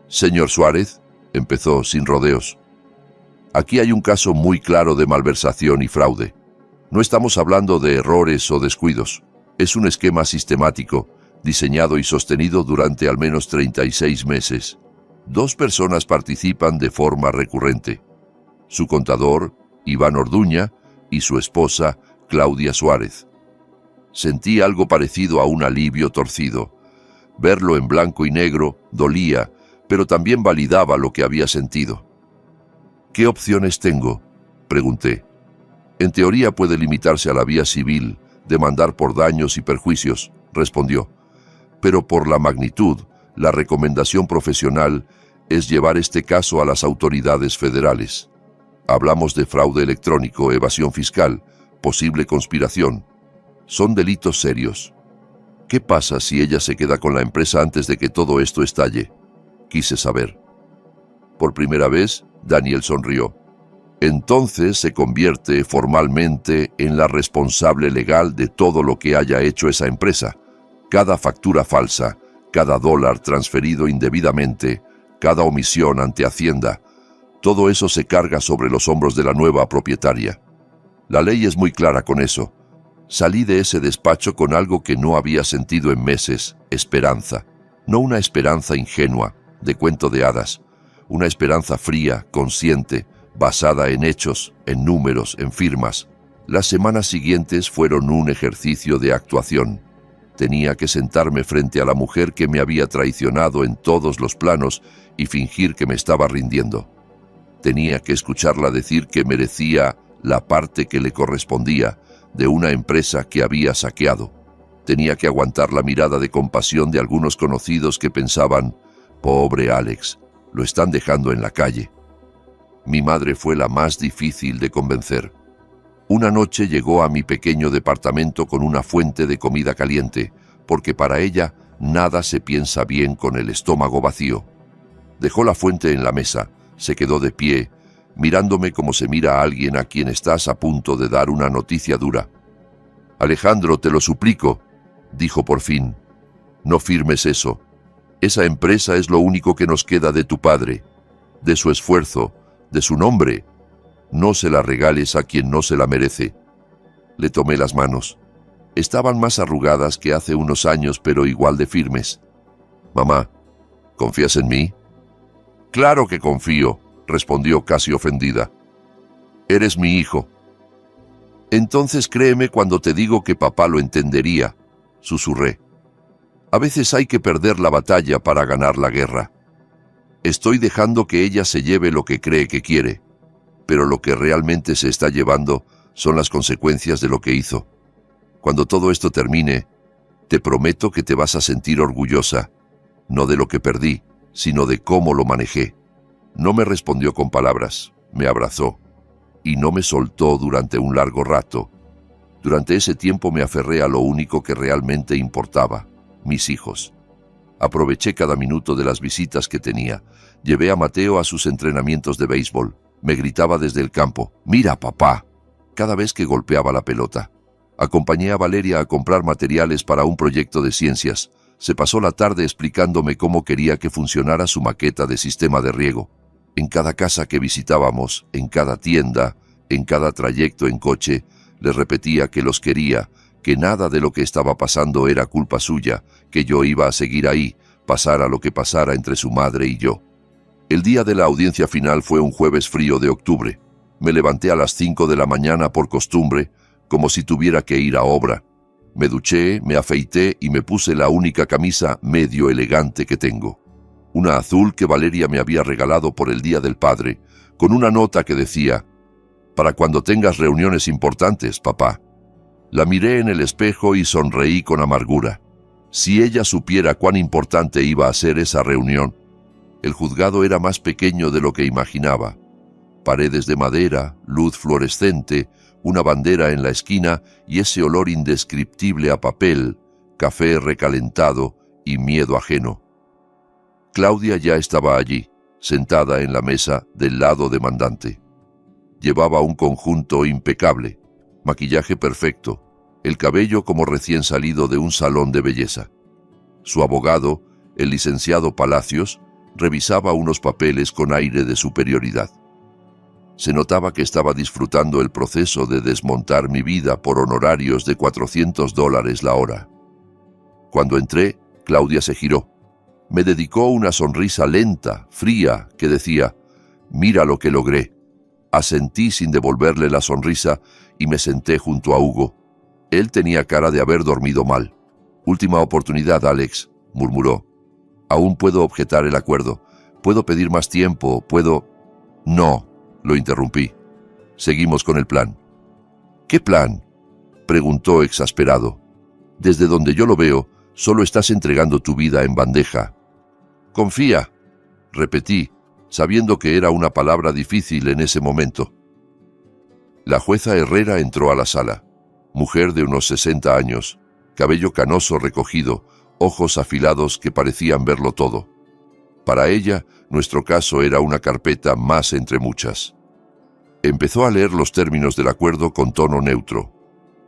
«Señor Suárez», empezó sin rodeos, «aquí hay un caso muy claro de malversación y fraude. No estamos hablando de errores o descuidos. Es un esquema sistemático, diseñado y sostenido durante al menos 36 meses. 2 personas participan de forma recurrente. Su contador, Iván Orduña, y su esposa, Claudia Suárez. Sentí algo parecido a un alivio torcido. Verlo en blanco y negro dolía, pero también validaba lo que había sentido. «¿Qué opciones tengo?», pregunté. «En teoría puede limitarse a la vía civil, demandar por daños y perjuicios», respondió. «Pero por la magnitud, la recomendación profesional es llevar este caso a las autoridades federales. Hablamos de fraude electrónico, evasión fiscal, posible conspiración. Son delitos serios. ¿Qué pasa si ella se queda con la empresa antes de que todo esto estalle?», quise saber. Por primera vez, Daniel sonrió. «Entonces se convierte formalmente en la responsable legal de todo lo que haya hecho esa empresa. Cada factura falsa, cada dólar transferido indebidamente, cada omisión ante Hacienda, todo eso se carga sobre los hombros de la nueva propietaria. La ley es muy clara con eso». Salí de ese despacho con algo que no había sentido en meses: esperanza. No una esperanza ingenua, de cuento de hadas. Una esperanza fría, consciente, basada en hechos, en números, en firmas. Las semanas siguientes fueron un ejercicio de actuación. Tenía que sentarme frente a la mujer que me había traicionado en todos los planos y fingir que me estaba rindiendo. Tenía que escucharla decir que merecía la parte que le correspondía de una empresa que había saqueado. Tenía que aguantar la mirada de compasión de algunos conocidos que pensaban: «Pobre Alex, lo están dejando en la calle». Mi madre fue la más difícil de convencer. Una noche llegó a mi pequeño departamento con una fuente de comida caliente, porque para ella nada se piensa bien con el estómago vacío. Dejó la fuente en la mesa, se quedó de pie, mirándome como se mira a alguien a quien estás a punto de dar una noticia dura. Alejandro, te lo suplico, dijo por fin. No firmes eso. Esa empresa es lo único que nos queda de tu padre, de su esfuerzo, de su nombre. No se la regales a quien no se la merece. Le tomé las manos. Estaban más arrugadas que hace unos años, pero igual de firmes. Mamá, ¿confías en mí? Claro que confío, respondió casi ofendida. Eres mi hijo. Entonces créeme cuando te digo que papá lo entendería, susurré. A veces hay que perder la batalla para ganar la guerra. Estoy dejando que ella se lleve lo que cree que quiere, pero lo que realmente se está llevando son las consecuencias de lo que hizo. Cuando todo esto termine, te prometo que te vas a sentir orgullosa, no de lo que perdí, sino de cómo lo manejé. No me respondió con palabras, me abrazó, y no me soltó durante un largo rato. Durante ese tiempo me aferré a lo único que realmente importaba, mis hijos. Aproveché cada minuto de las visitas que tenía. Llevé a Mateo a sus entrenamientos de béisbol. Me gritaba desde el campo, «¡Mira, papá!», cada vez que golpeaba la pelota. Acompañé a Valeria a comprar materiales para un proyecto de ciencias. Se pasó la tarde explicándome cómo quería que funcionara su maqueta de sistema de riego. En cada casa que visitábamos, en cada tienda, en cada trayecto en coche, les repetía que los quería, que nada de lo que estaba pasando era culpa suya, que yo iba a seguir ahí, pasara lo que pasara entre su madre y yo. El día de la audiencia final fue un jueves frío de octubre. Me levanté a las 5 de la mañana por costumbre, como si tuviera que ir a obra. Me duché, me afeité y me puse la única camisa medio elegante que tengo. Una azul que Valeria me había regalado por el Día del Padre, con una nota que decía, «Para cuando tengas reuniones importantes, papá». La miré en el espejo y sonreí con amargura. Si ella supiera cuán importante iba a ser esa reunión. El juzgado era más pequeño de lo que imaginaba. Paredes de madera, luz fluorescente, una bandera en la esquina y ese olor indescriptible a papel, café recalentado y miedo ajeno. Claudia ya estaba allí, sentada en la mesa del lado demandante. Llevaba un conjunto impecable, maquillaje perfecto, el cabello como recién salido de un salón de belleza. Su abogado, el licenciado Palacios, revisaba unos papeles con aire de superioridad. Se notaba que estaba disfrutando el proceso de desmontar mi vida por honorarios de $400 la hora. Cuando entré, Claudia se giró. Me dedicó una sonrisa lenta, fría, que decía, «Mira lo que logré». Asentí sin devolverle la sonrisa y me senté junto a Hugo. Él tenía cara de haber dormido mal. «Última oportunidad, Alex», murmuró. «Aún puedo objetar el acuerdo. Puedo pedir más tiempo, puedo...» «No», lo interrumpí. «Seguimos con el plan». «¿Qué plan?», preguntó exasperado. «Desde donde yo lo veo, solo estás entregando tu vida en bandeja». «Confía», repetí, sabiendo que era una palabra difícil en ese momento. La jueza Herrera entró a la sala. Mujer de unos 60 años, cabello canoso recogido, ojos afilados que parecían verlo todo. Para ella, nuestro caso era una carpeta más entre muchas. Empezó a leer los términos del acuerdo con tono neutro.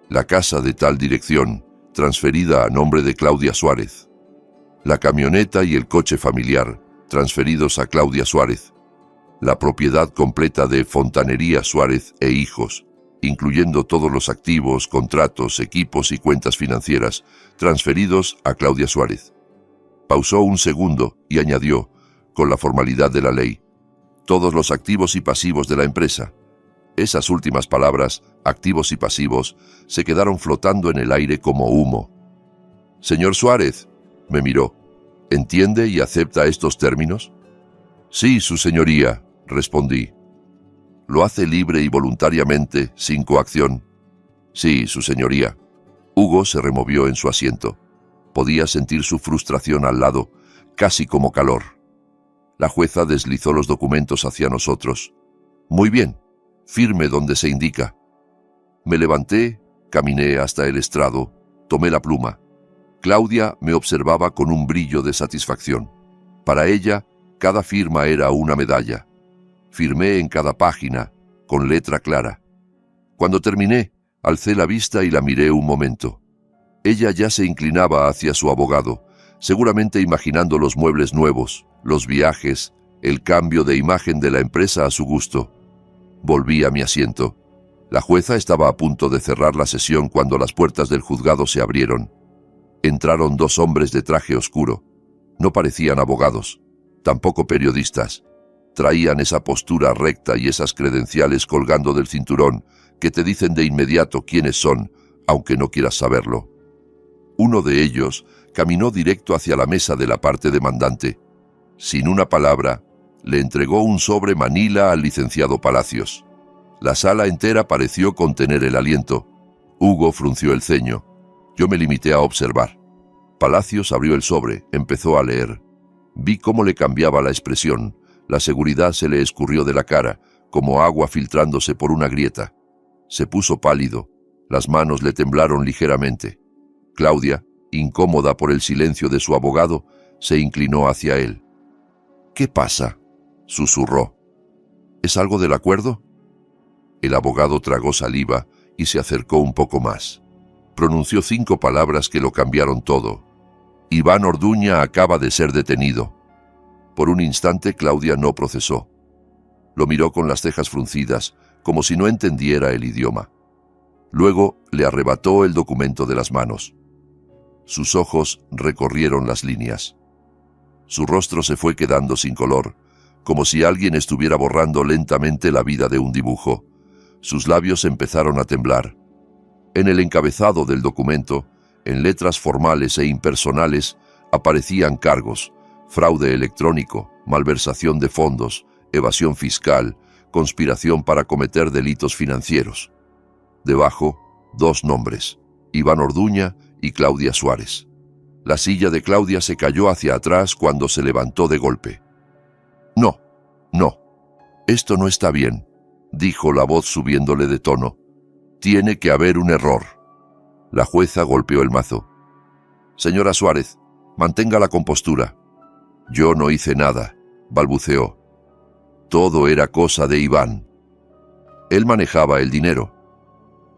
La casa de tal dirección, transferida a nombre de Claudia Suárez. La camioneta y el coche familiar, transferidos a Claudia Suárez. La propiedad completa de Fontanería Suárez e Hijos, incluyendo todos los activos, contratos, equipos y cuentas financieras, transferidos a Claudia Suárez. Pausó un segundo y añadió, con la formalidad de la ley, todos los activos y pasivos de la empresa. Esas últimas palabras, activos y pasivos, se quedaron flotando en el aire como humo. «Señor Suárez», me miró, «¿entiende y acepta estos términos?» «Sí, su señoría», respondí. «¿Lo hace libre y voluntariamente, sin coacción?» «Sí, su señoría». Hugo se removió en su asiento. Podía sentir su frustración al lado, casi como calor. La jueza deslizó los documentos hacia nosotros. «Muy bien, firme donde se indica». Me levanté, caminé hasta el estrado, tomé la pluma. Claudia me observaba con un brillo de satisfacción. Para ella, cada firma era una medalla. Firmé en cada página, con letra clara. Cuando terminé, Alcé la vista y la miré un momento. Ella ya se inclinaba hacia su abogado, seguramente imaginando los muebles nuevos, los viajes, el cambio de imagen de la empresa a su gusto. Volví a mi asiento. La jueza estaba a punto de cerrar la sesión cuando las puertas del juzgado se abrieron. Entraron dos hombres de traje oscuro. No parecían abogados, tampoco periodistas. Traían esa postura recta y esas credenciales colgando del cinturón que te dicen de inmediato quiénes son, aunque no quieras saberlo. Uno de ellos caminó directo hacia la mesa de la parte demandante. Sin una palabra, le entregó un sobre manila al licenciado Palacios. La sala entera pareció contener el aliento. Hugo frunció el ceño. Yo me limité a observar. Palacios abrió el sobre, empezó a leer. Vi cómo le cambiaba la expresión. La seguridad se le escurrió de la cara, como agua filtrándose por una grieta. Se puso pálido. Las manos le temblaron ligeramente. Claudia, incómoda por el silencio de su abogado, se inclinó hacia él. «¿Qué pasa?», susurró. «¿Es algo del acuerdo?». El abogado tragó saliva y se acercó un poco más. Pronunció 5 palabras que lo cambiaron todo. «Iván Orduña acaba de ser detenido». Por un instante Claudia no procesó. Lo miró con las cejas fruncidas, como si no entendiera el idioma. Luego le arrebató el documento de las manos. Sus ojos recorrieron las líneas. Su rostro se fue quedando sin color, como si alguien estuviera borrando lentamente la vida de un dibujo. Sus labios empezaron a temblar. En el encabezado del documento, en letras formales e impersonales, aparecían cargos: fraude electrónico, malversación de fondos, evasión fiscal, conspiración para cometer delitos financieros. Debajo, 2 nombres: Iván Orduña y Claudia Suárez. La silla de Claudia se cayó hacia atrás cuando se levantó de golpe. «No, no, esto no está bien», dijo la voz subiéndole de tono. «Tiene que haber un error». La jueza golpeó el mazo. «Señora Suárez, mantenga la compostura». «Yo no hice nada», balbuceó. «Todo era cosa de Iván. Él manejaba el dinero.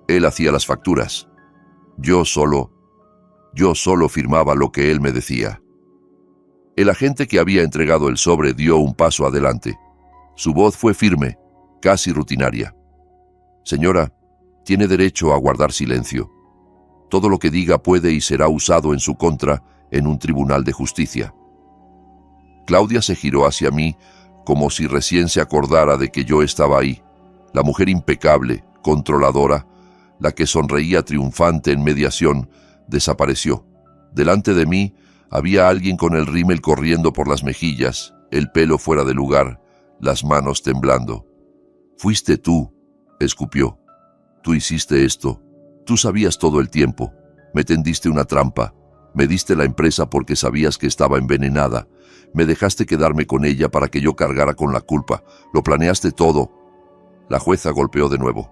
Él hacía las facturas. Yo solo firmaba lo que él me decía». El agente que había entregado el sobre dio un paso adelante. Su voz fue firme, casi rutinaria. «Señora, tiene derecho a guardar silencio. Todo lo que diga puede y será usado en su contra en un tribunal de justicia». Claudia se giró hacia mí como si recién se acordara de que yo estaba ahí. La mujer impecable, controladora, la que sonreía triunfante en mediación, desapareció. Delante de mí había alguien con el rímel corriendo por las mejillas, el pelo fuera de lugar, las manos temblando. «Fuiste tú», escupió. «Tú hiciste esto. Tú sabías todo el tiempo. Me tendiste una trampa. Me diste la empresa porque sabías que estaba envenenada. Me dejaste quedarme con ella para que yo cargara con la culpa. Lo planeaste todo». La jueza golpeó de nuevo.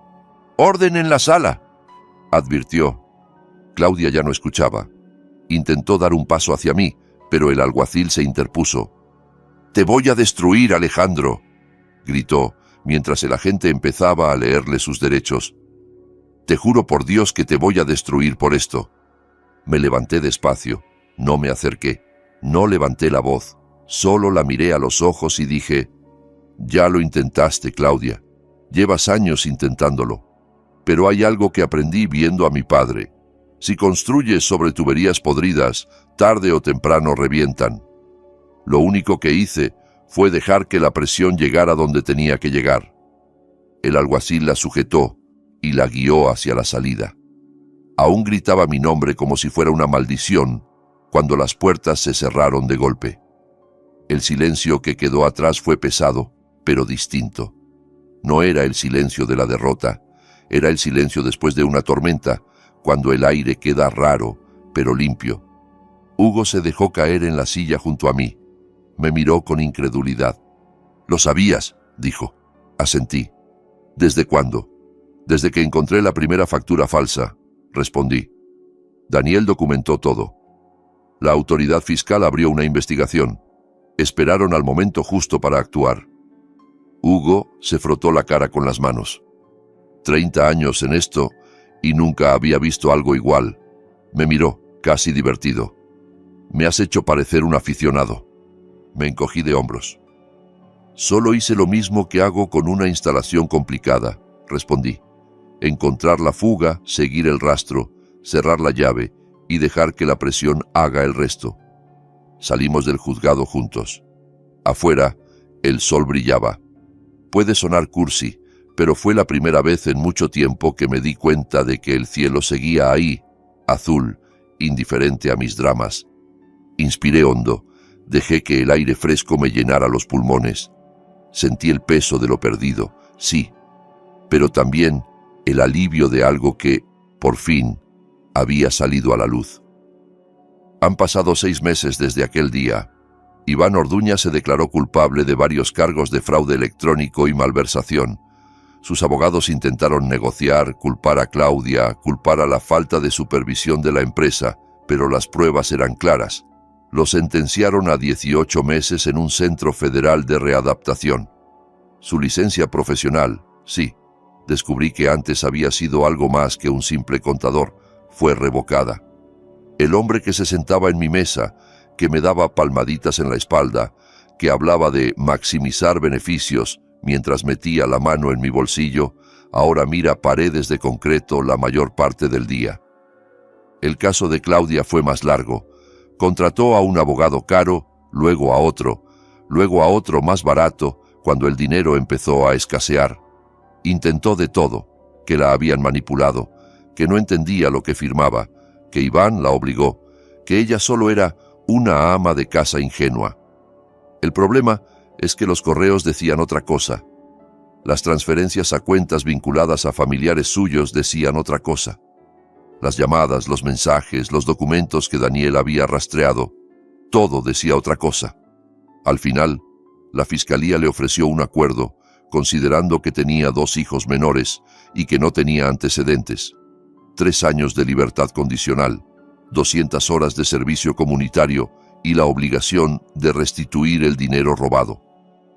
«¡Orden en la sala!», advirtió. Claudia ya no escuchaba. Intentó dar un paso hacia mí, pero el alguacil se interpuso. «Te voy a destruir, Alejandro», gritó, mientras el agente empezaba a leerle sus derechos. «Te juro por Dios que te voy a destruir por esto». Me levanté despacio, no me acerqué, no levanté la voz, solo la miré a los ojos y dije: «Ya lo intentaste, Claudia. Llevas años intentándolo. Pero hay algo que aprendí viendo a mi padre. Si construyes sobre tuberías podridas, tarde o temprano revientan. Lo único que hice fue dejar que la presión llegara donde tenía que llegar». El alguacil la sujetó y la guió hacia la salida. Aún gritaba mi nombre como si fuera una maldición cuando las puertas se cerraron de golpe. El silencio que quedó atrás fue pesado, pero distinto. No era el silencio de la derrota, era el silencio después de una tormenta, cuando el aire queda raro, pero limpio. Hugo se dejó caer en la silla junto a mí. Me miró con incredulidad. «Lo sabías», dijo. Asentí. «¿Desde cuándo?» «Desde que encontré la primera factura falsa», respondí. Daniel documentó todo. La autoridad fiscal abrió una investigación. Esperaron al momento justo para actuar. Hugo se frotó la cara con las manos. 30 años en esto, y nunca había visto algo igual. Me miró, casi divertido. «Me has hecho parecer un aficionado». Me encogí de hombros. «Solo hice lo mismo que hago con una instalación complicada», respondí. «Encontrar la fuga, seguir el rastro, cerrar la llave y dejar que la presión haga el resto». Salimos del juzgado juntos. Afuera, el sol brillaba. Puede sonar cursi, pero fue la primera vez en mucho tiempo que me di cuenta de que el cielo seguía ahí, azul, indiferente a mis dramas. Inspiré hondo, dejé que el aire fresco me llenara los pulmones. Sentí el peso de lo perdido, sí, pero también el alivio de algo que, por fin, había salido a la luz. Han pasado 6 meses desde aquel día. Iván Orduña se declaró culpable de varios cargos de fraude electrónico y malversación. Sus abogados intentaron negociar, culpar a Claudia, culpar a la falta de supervisión de la empresa, pero las pruebas eran claras. Lo sentenciaron a 18 meses en un centro federal de readaptación. Su licencia profesional, sí, descubrí que antes había sido algo más que un simple contador, fue revocada. El hombre que se sentaba en mi mesa, que me daba palmaditas en la espalda, que hablaba de maximizar beneficios mientras metía la mano en mi bolsillo, ahora mira paredes de concreto la mayor parte del día. El caso de Claudia fue más largo. Contrató a un abogado caro, luego a otro más barato, cuando el dinero empezó a escasear. Intentó de todo, que la habían manipulado, que no entendía lo que firmaba, que Iván la obligó, que ella solo era una ama de casa ingenua. El problema es que los correos decían otra cosa. Las transferencias a cuentas vinculadas a familiares suyos decían otra cosa. Las llamadas, los mensajes, los documentos que Daniel había rastreado, todo decía otra cosa. Al final, la fiscalía le ofreció un acuerdo, considerando que tenía 2 hijos menores y que no tenía antecedentes. 3 años de libertad condicional, 200 horas de servicio comunitario y la obligación de restituir el dinero robado.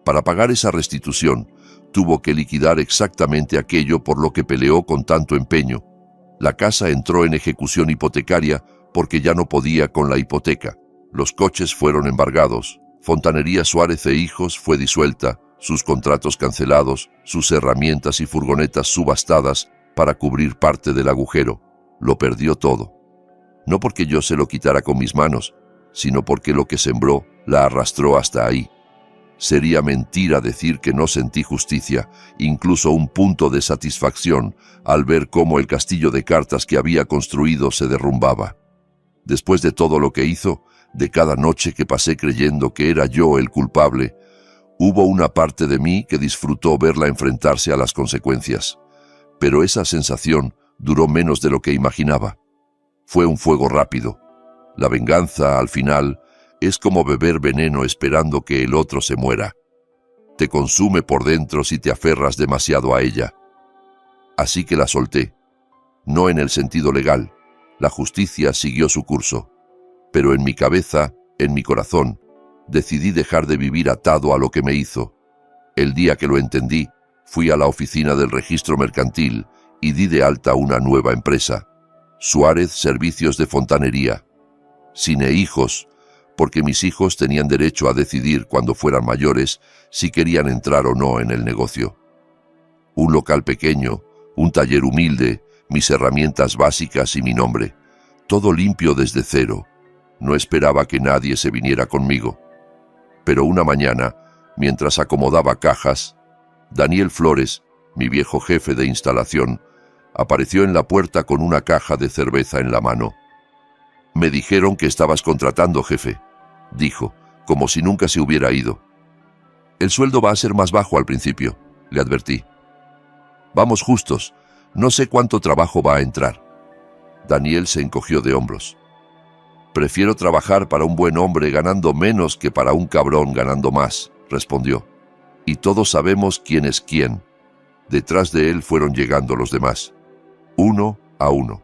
Para pagar esa restitución, tuvo que liquidar exactamente aquello por lo que peleó con tanto empeño. La casa entró en ejecución hipotecaria porque ya no podía con la hipoteca. Los coches fueron embargados. Fontanería Suárez e Hijos fue disuelta, sus contratos cancelados, sus herramientas y furgonetas subastadas para cubrir parte del agujero. Lo perdió todo. No porque yo se lo quitara con mis manos, sino porque lo que sembró la arrastró hasta ahí. Sería mentira decir que no sentí justicia, incluso un punto de satisfacción, al ver cómo el castillo de cartas que había construido se derrumbaba. Después de todo lo que hizo, de cada noche que pasé creyendo que era yo el culpable, hubo una parte de mí que disfrutó verla enfrentarse a las consecuencias. Pero esa sensación duró menos de lo que imaginaba. Fue un fuego rápido. La venganza, al final, es como beber veneno esperando que el otro se muera. Te consume por dentro si te aferras demasiado a ella. Así que la solté. No en el sentido legal. La justicia siguió su curso. Pero en mi cabeza, en mi corazón, decidí dejar de vivir atado a lo que me hizo. El día que lo entendí, fui a la oficina del registro mercantil y di de alta una nueva empresa. Suárez Servicios de Fontanería. Cine Hijos, porque mis hijos tenían derecho a decidir cuando fueran mayores si querían entrar o no en el negocio. Un local pequeño, un taller humilde, mis herramientas básicas y mi nombre. Todo limpio desde cero. No esperaba que nadie se viniera conmigo. Pero una mañana, mientras acomodaba cajas, Daniel Flores, mi viejo jefe de instalación, apareció en la puerta con una caja de cerveza en la mano. «Me dijeron que estabas contratando, jefe», dijo, como si nunca se hubiera ido. «El sueldo va a ser más bajo al principio», le advertí. «Vamos justos, no sé cuánto trabajo va a entrar». Daniel se encogió de hombros. «Prefiero trabajar para un buen hombre ganando menos que para un cabrón ganando más», respondió. «Y todos sabemos quién es quién». Detrás de él fueron llegando los demás, uno a uno.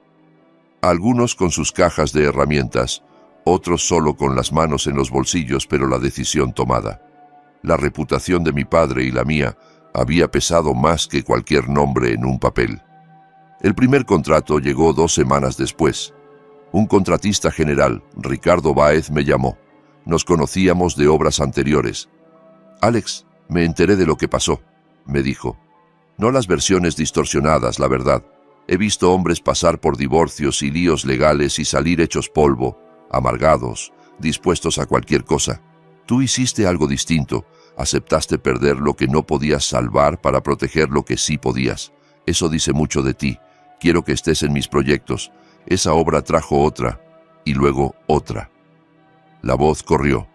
Algunos con sus cajas de herramientas, otros solo con las manos en los bolsillos, pero la decisión tomada. La reputación de mi padre y la mía había pesado más que cualquier nombre en un papel. El primer contrato llegó 2 semanas después. Un contratista general, Ricardo Báez, me llamó. Nos conocíamos de obras anteriores. «Alex, me enteré de lo que pasó», me dijo. «No las versiones distorsionadas, la verdad. He visto hombres pasar por divorcios y líos legales y salir hechos polvo, amargados, dispuestos a cualquier cosa. Tú hiciste algo distinto. Aceptaste perder lo que no podías salvar para proteger lo que sí podías. Eso dice mucho de ti. Quiero que estés en mis proyectos». Esa obra trajo otra, y luego otra. La voz corrió.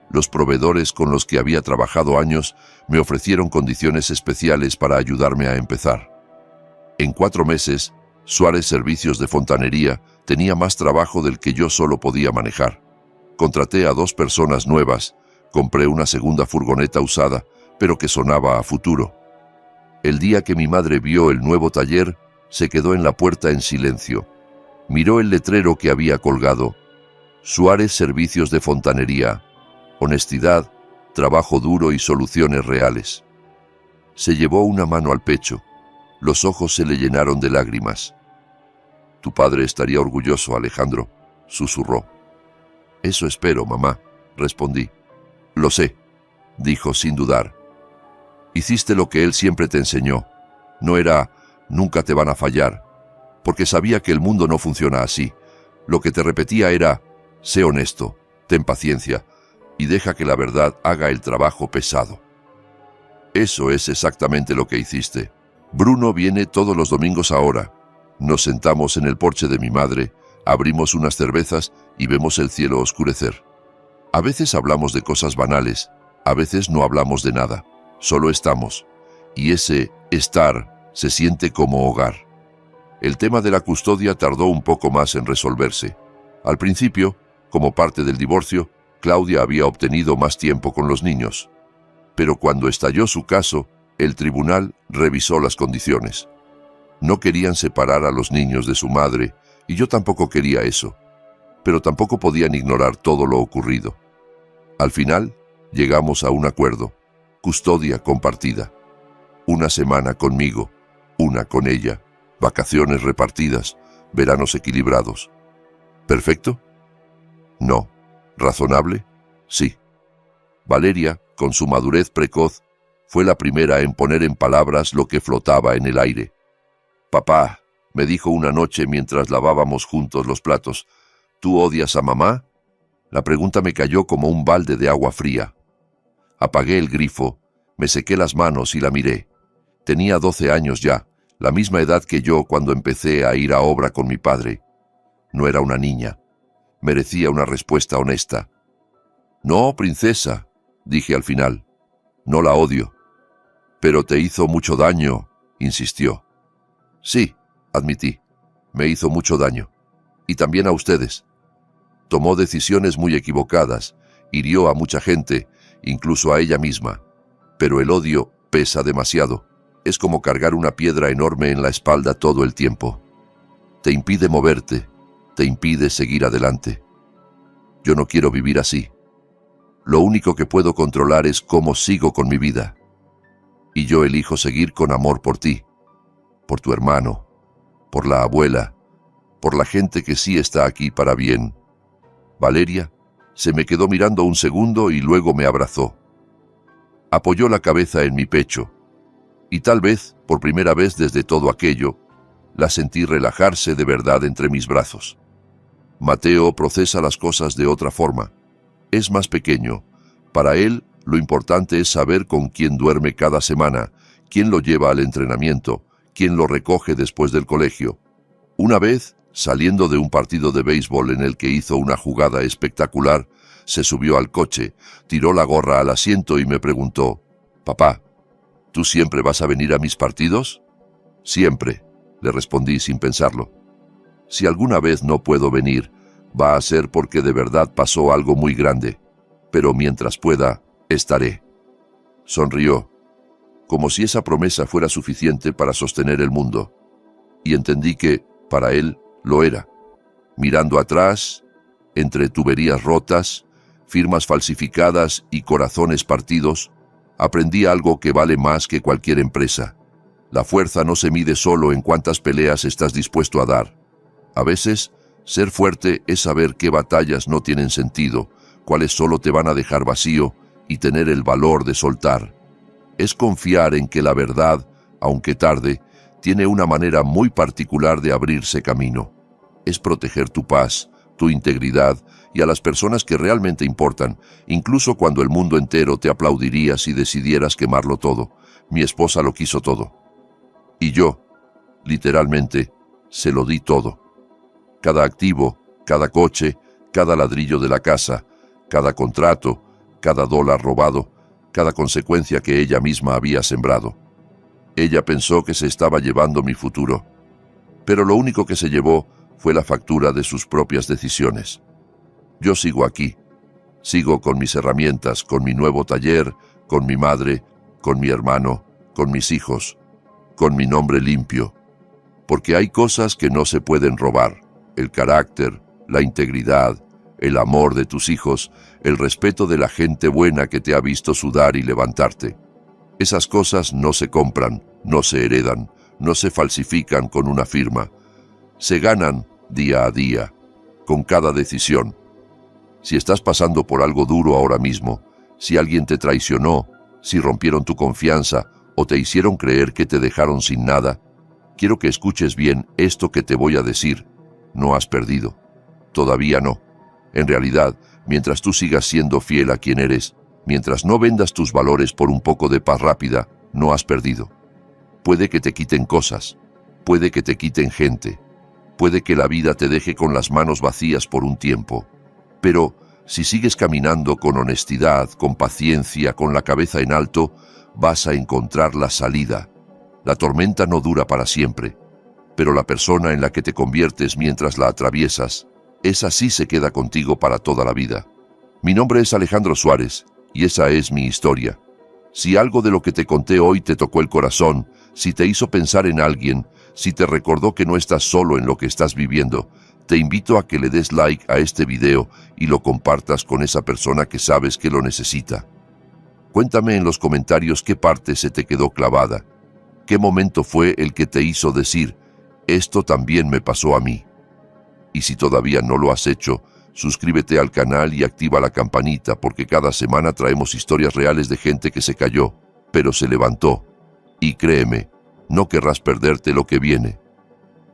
Los proveedores con los que había trabajado años me ofrecieron condiciones especiales para ayudarme a empezar. En 4 meses, Suárez Servicios de Fontanería tenía más trabajo del que yo solo podía manejar. Contraté a 2 personas nuevas, compré una segunda furgoneta usada, pero que sonaba a futuro. El día que mi madre vio el nuevo taller, se quedó en la puerta en silencio. Miró el letrero que había colgado. Suárez Servicios de Fontanería. Honestidad, trabajo duro y soluciones reales. Se llevó una mano al pecho. Los ojos se le llenaron de lágrimas. «Tu padre estaría orgulloso, Alejandro», susurró. «Eso espero, mamá», respondí. «Lo sé», dijo sin dudar. «Hiciste lo que él siempre te enseñó. No era nunca te van a fallar, porque sabía que el mundo no funciona así. Lo que te repetía era, sé honesto, ten paciencia y deja que la verdad haga el trabajo pesado». Eso es exactamente lo que hiciste. Bruno viene todos los domingos ahora. Nos sentamos en el porche de mi madre, abrimos unas cervezas y vemos el cielo oscurecer. A veces hablamos de cosas banales, a veces no hablamos de nada, solo estamos. Y ese estar se siente como hogar. El tema de la custodia tardó un poco más en resolverse. Al principio, como parte del divorcio, Claudia había obtenido más tiempo con los niños. Pero cuando estalló su caso, el tribunal revisó las condiciones. No querían separar a los niños de su madre, y yo tampoco quería eso. Pero tampoco podían ignorar todo lo ocurrido. Al final, llegamos a un acuerdo. Custodia compartida. 1 semana conmigo, 1 con ella. Vacaciones repartidas, veranos equilibrados. ¿Perfecto? No. ¿Razonable? Sí. Valeria, con su madurez precoz, fue la primera en poner en palabras lo que flotaba en el aire. «Papá», me dijo una noche mientras lavábamos juntos los platos, «¿tú odias a mamá?». La pregunta me cayó como un balde de agua fría. Apagué el grifo, me sequé las manos y la miré. Tenía 12 años ya, la misma edad que yo cuando empecé a ir a obra con mi padre. No era una niña. Merecía una respuesta honesta. «No, princesa», dije al final. «No la odio». «Pero te hizo mucho daño», insistió. «Sí», admití. «Me hizo mucho daño. Y también a ustedes. Tomó decisiones muy equivocadas, hirió a mucha gente, incluso a ella misma. Pero el odio pesa demasiado. Es como cargar una piedra enorme en la espalda todo el tiempo. Te impide moverte, te impide seguir adelante. Yo no quiero vivir así. Lo único que puedo controlar es cómo sigo con mi vida. Y yo elijo seguir con amor por ti, por tu hermano, por la abuela, por la gente que sí está aquí para bien». Valeria se me quedó mirando un segundo y luego me abrazó. Apoyó la cabeza en mi pecho. Y tal vez, por primera vez desde todo aquello, la sentí relajarse de verdad entre mis brazos. Mateo procesa las cosas de otra forma. Es más pequeño. Para él, lo importante es saber con quién duerme cada semana, quién lo lleva al entrenamiento, quién lo recoge después del colegio. Una vez, saliendo de un partido de béisbol en el que hizo una jugada espectacular, se subió al coche, tiró la gorra al asiento y me preguntó, «Papá, ¿tú siempre vas a venir a mis partidos?». «Siempre», le respondí sin pensarlo. «Si alguna vez no puedo venir, va a ser porque de verdad pasó algo muy grande, pero mientras pueda, estaré». Sonrió, como si esa promesa fuera suficiente para sostener el mundo, y entendí que, para él, lo era. Mirando atrás, entre tuberías rotas, firmas falsificadas y corazones partidos, aprendí algo que vale más que cualquier empresa. La fuerza no se mide solo en cuántas peleas estás dispuesto a dar. A veces, ser fuerte es saber qué batallas no tienen sentido, cuáles solo te van a dejar vacío, y tener el valor de soltar. Es confiar en que la verdad, aunque tarde, tiene una manera muy particular de abrirse camino. Es proteger tu paz, tu integridad y a las personas que realmente importan, incluso cuando el mundo entero te aplaudiría si decidieras quemarlo todo. Mi esposa lo quiso todo. Y yo, literalmente, se lo di todo. Cada activo, cada coche, cada ladrillo de la casa, cada contrato, cada dólar robado, cada consecuencia que ella misma había sembrado. Ella pensó que se estaba llevando mi futuro, pero lo único que se llevó fue la factura de sus propias decisiones. Yo sigo aquí, sigo con mis herramientas, con mi nuevo taller, con mi madre, con mi hermano, con mis hijos, con mi nombre limpio, porque hay cosas que no se pueden robar: el carácter, la integridad, el amor de tus hijos, el respeto de la gente buena que te ha visto sudar y levantarte. Esas cosas no se compran, no se heredan, no se falsifican con una firma. Se ganan día a día, con cada decisión. Si estás pasando por algo duro ahora mismo, si alguien te traicionó, si rompieron tu confianza o te hicieron creer que te dejaron sin nada, quiero que escuches bien esto que te voy a decir. No has perdido. Todavía no. En realidad, mientras tú sigas siendo fiel a quien eres, mientras no vendas tus valores por un poco de paz rápida, no has perdido. Puede que te quiten cosas, puede que te quiten gente, puede que la vida te deje con las manos vacías por un tiempo, pero si sigues caminando con honestidad, con paciencia, con la cabeza en alto, vas a encontrar la salida. La tormenta no dura para siempre, pero la persona en la que te conviertes mientras la atraviesas, esa sí se queda contigo para toda la vida. Mi nombre es Alejandro Suárez, y esa es mi historia. Si algo de lo que te conté hoy te tocó el corazón, si te hizo pensar en alguien, si te recordó que no estás solo en lo que estás viviendo, te invito a que le des like a este video y lo compartas con esa persona que sabes que lo necesita. Cuéntame en los comentarios qué parte se te quedó clavada, qué momento fue el que te hizo decir, esto también me pasó a mí. Y si todavía no lo has hecho, suscríbete al canal y activa la campanita, porque cada semana traemos historias reales de gente que se cayó, pero se levantó. Y créeme, no querrás perderte lo que viene.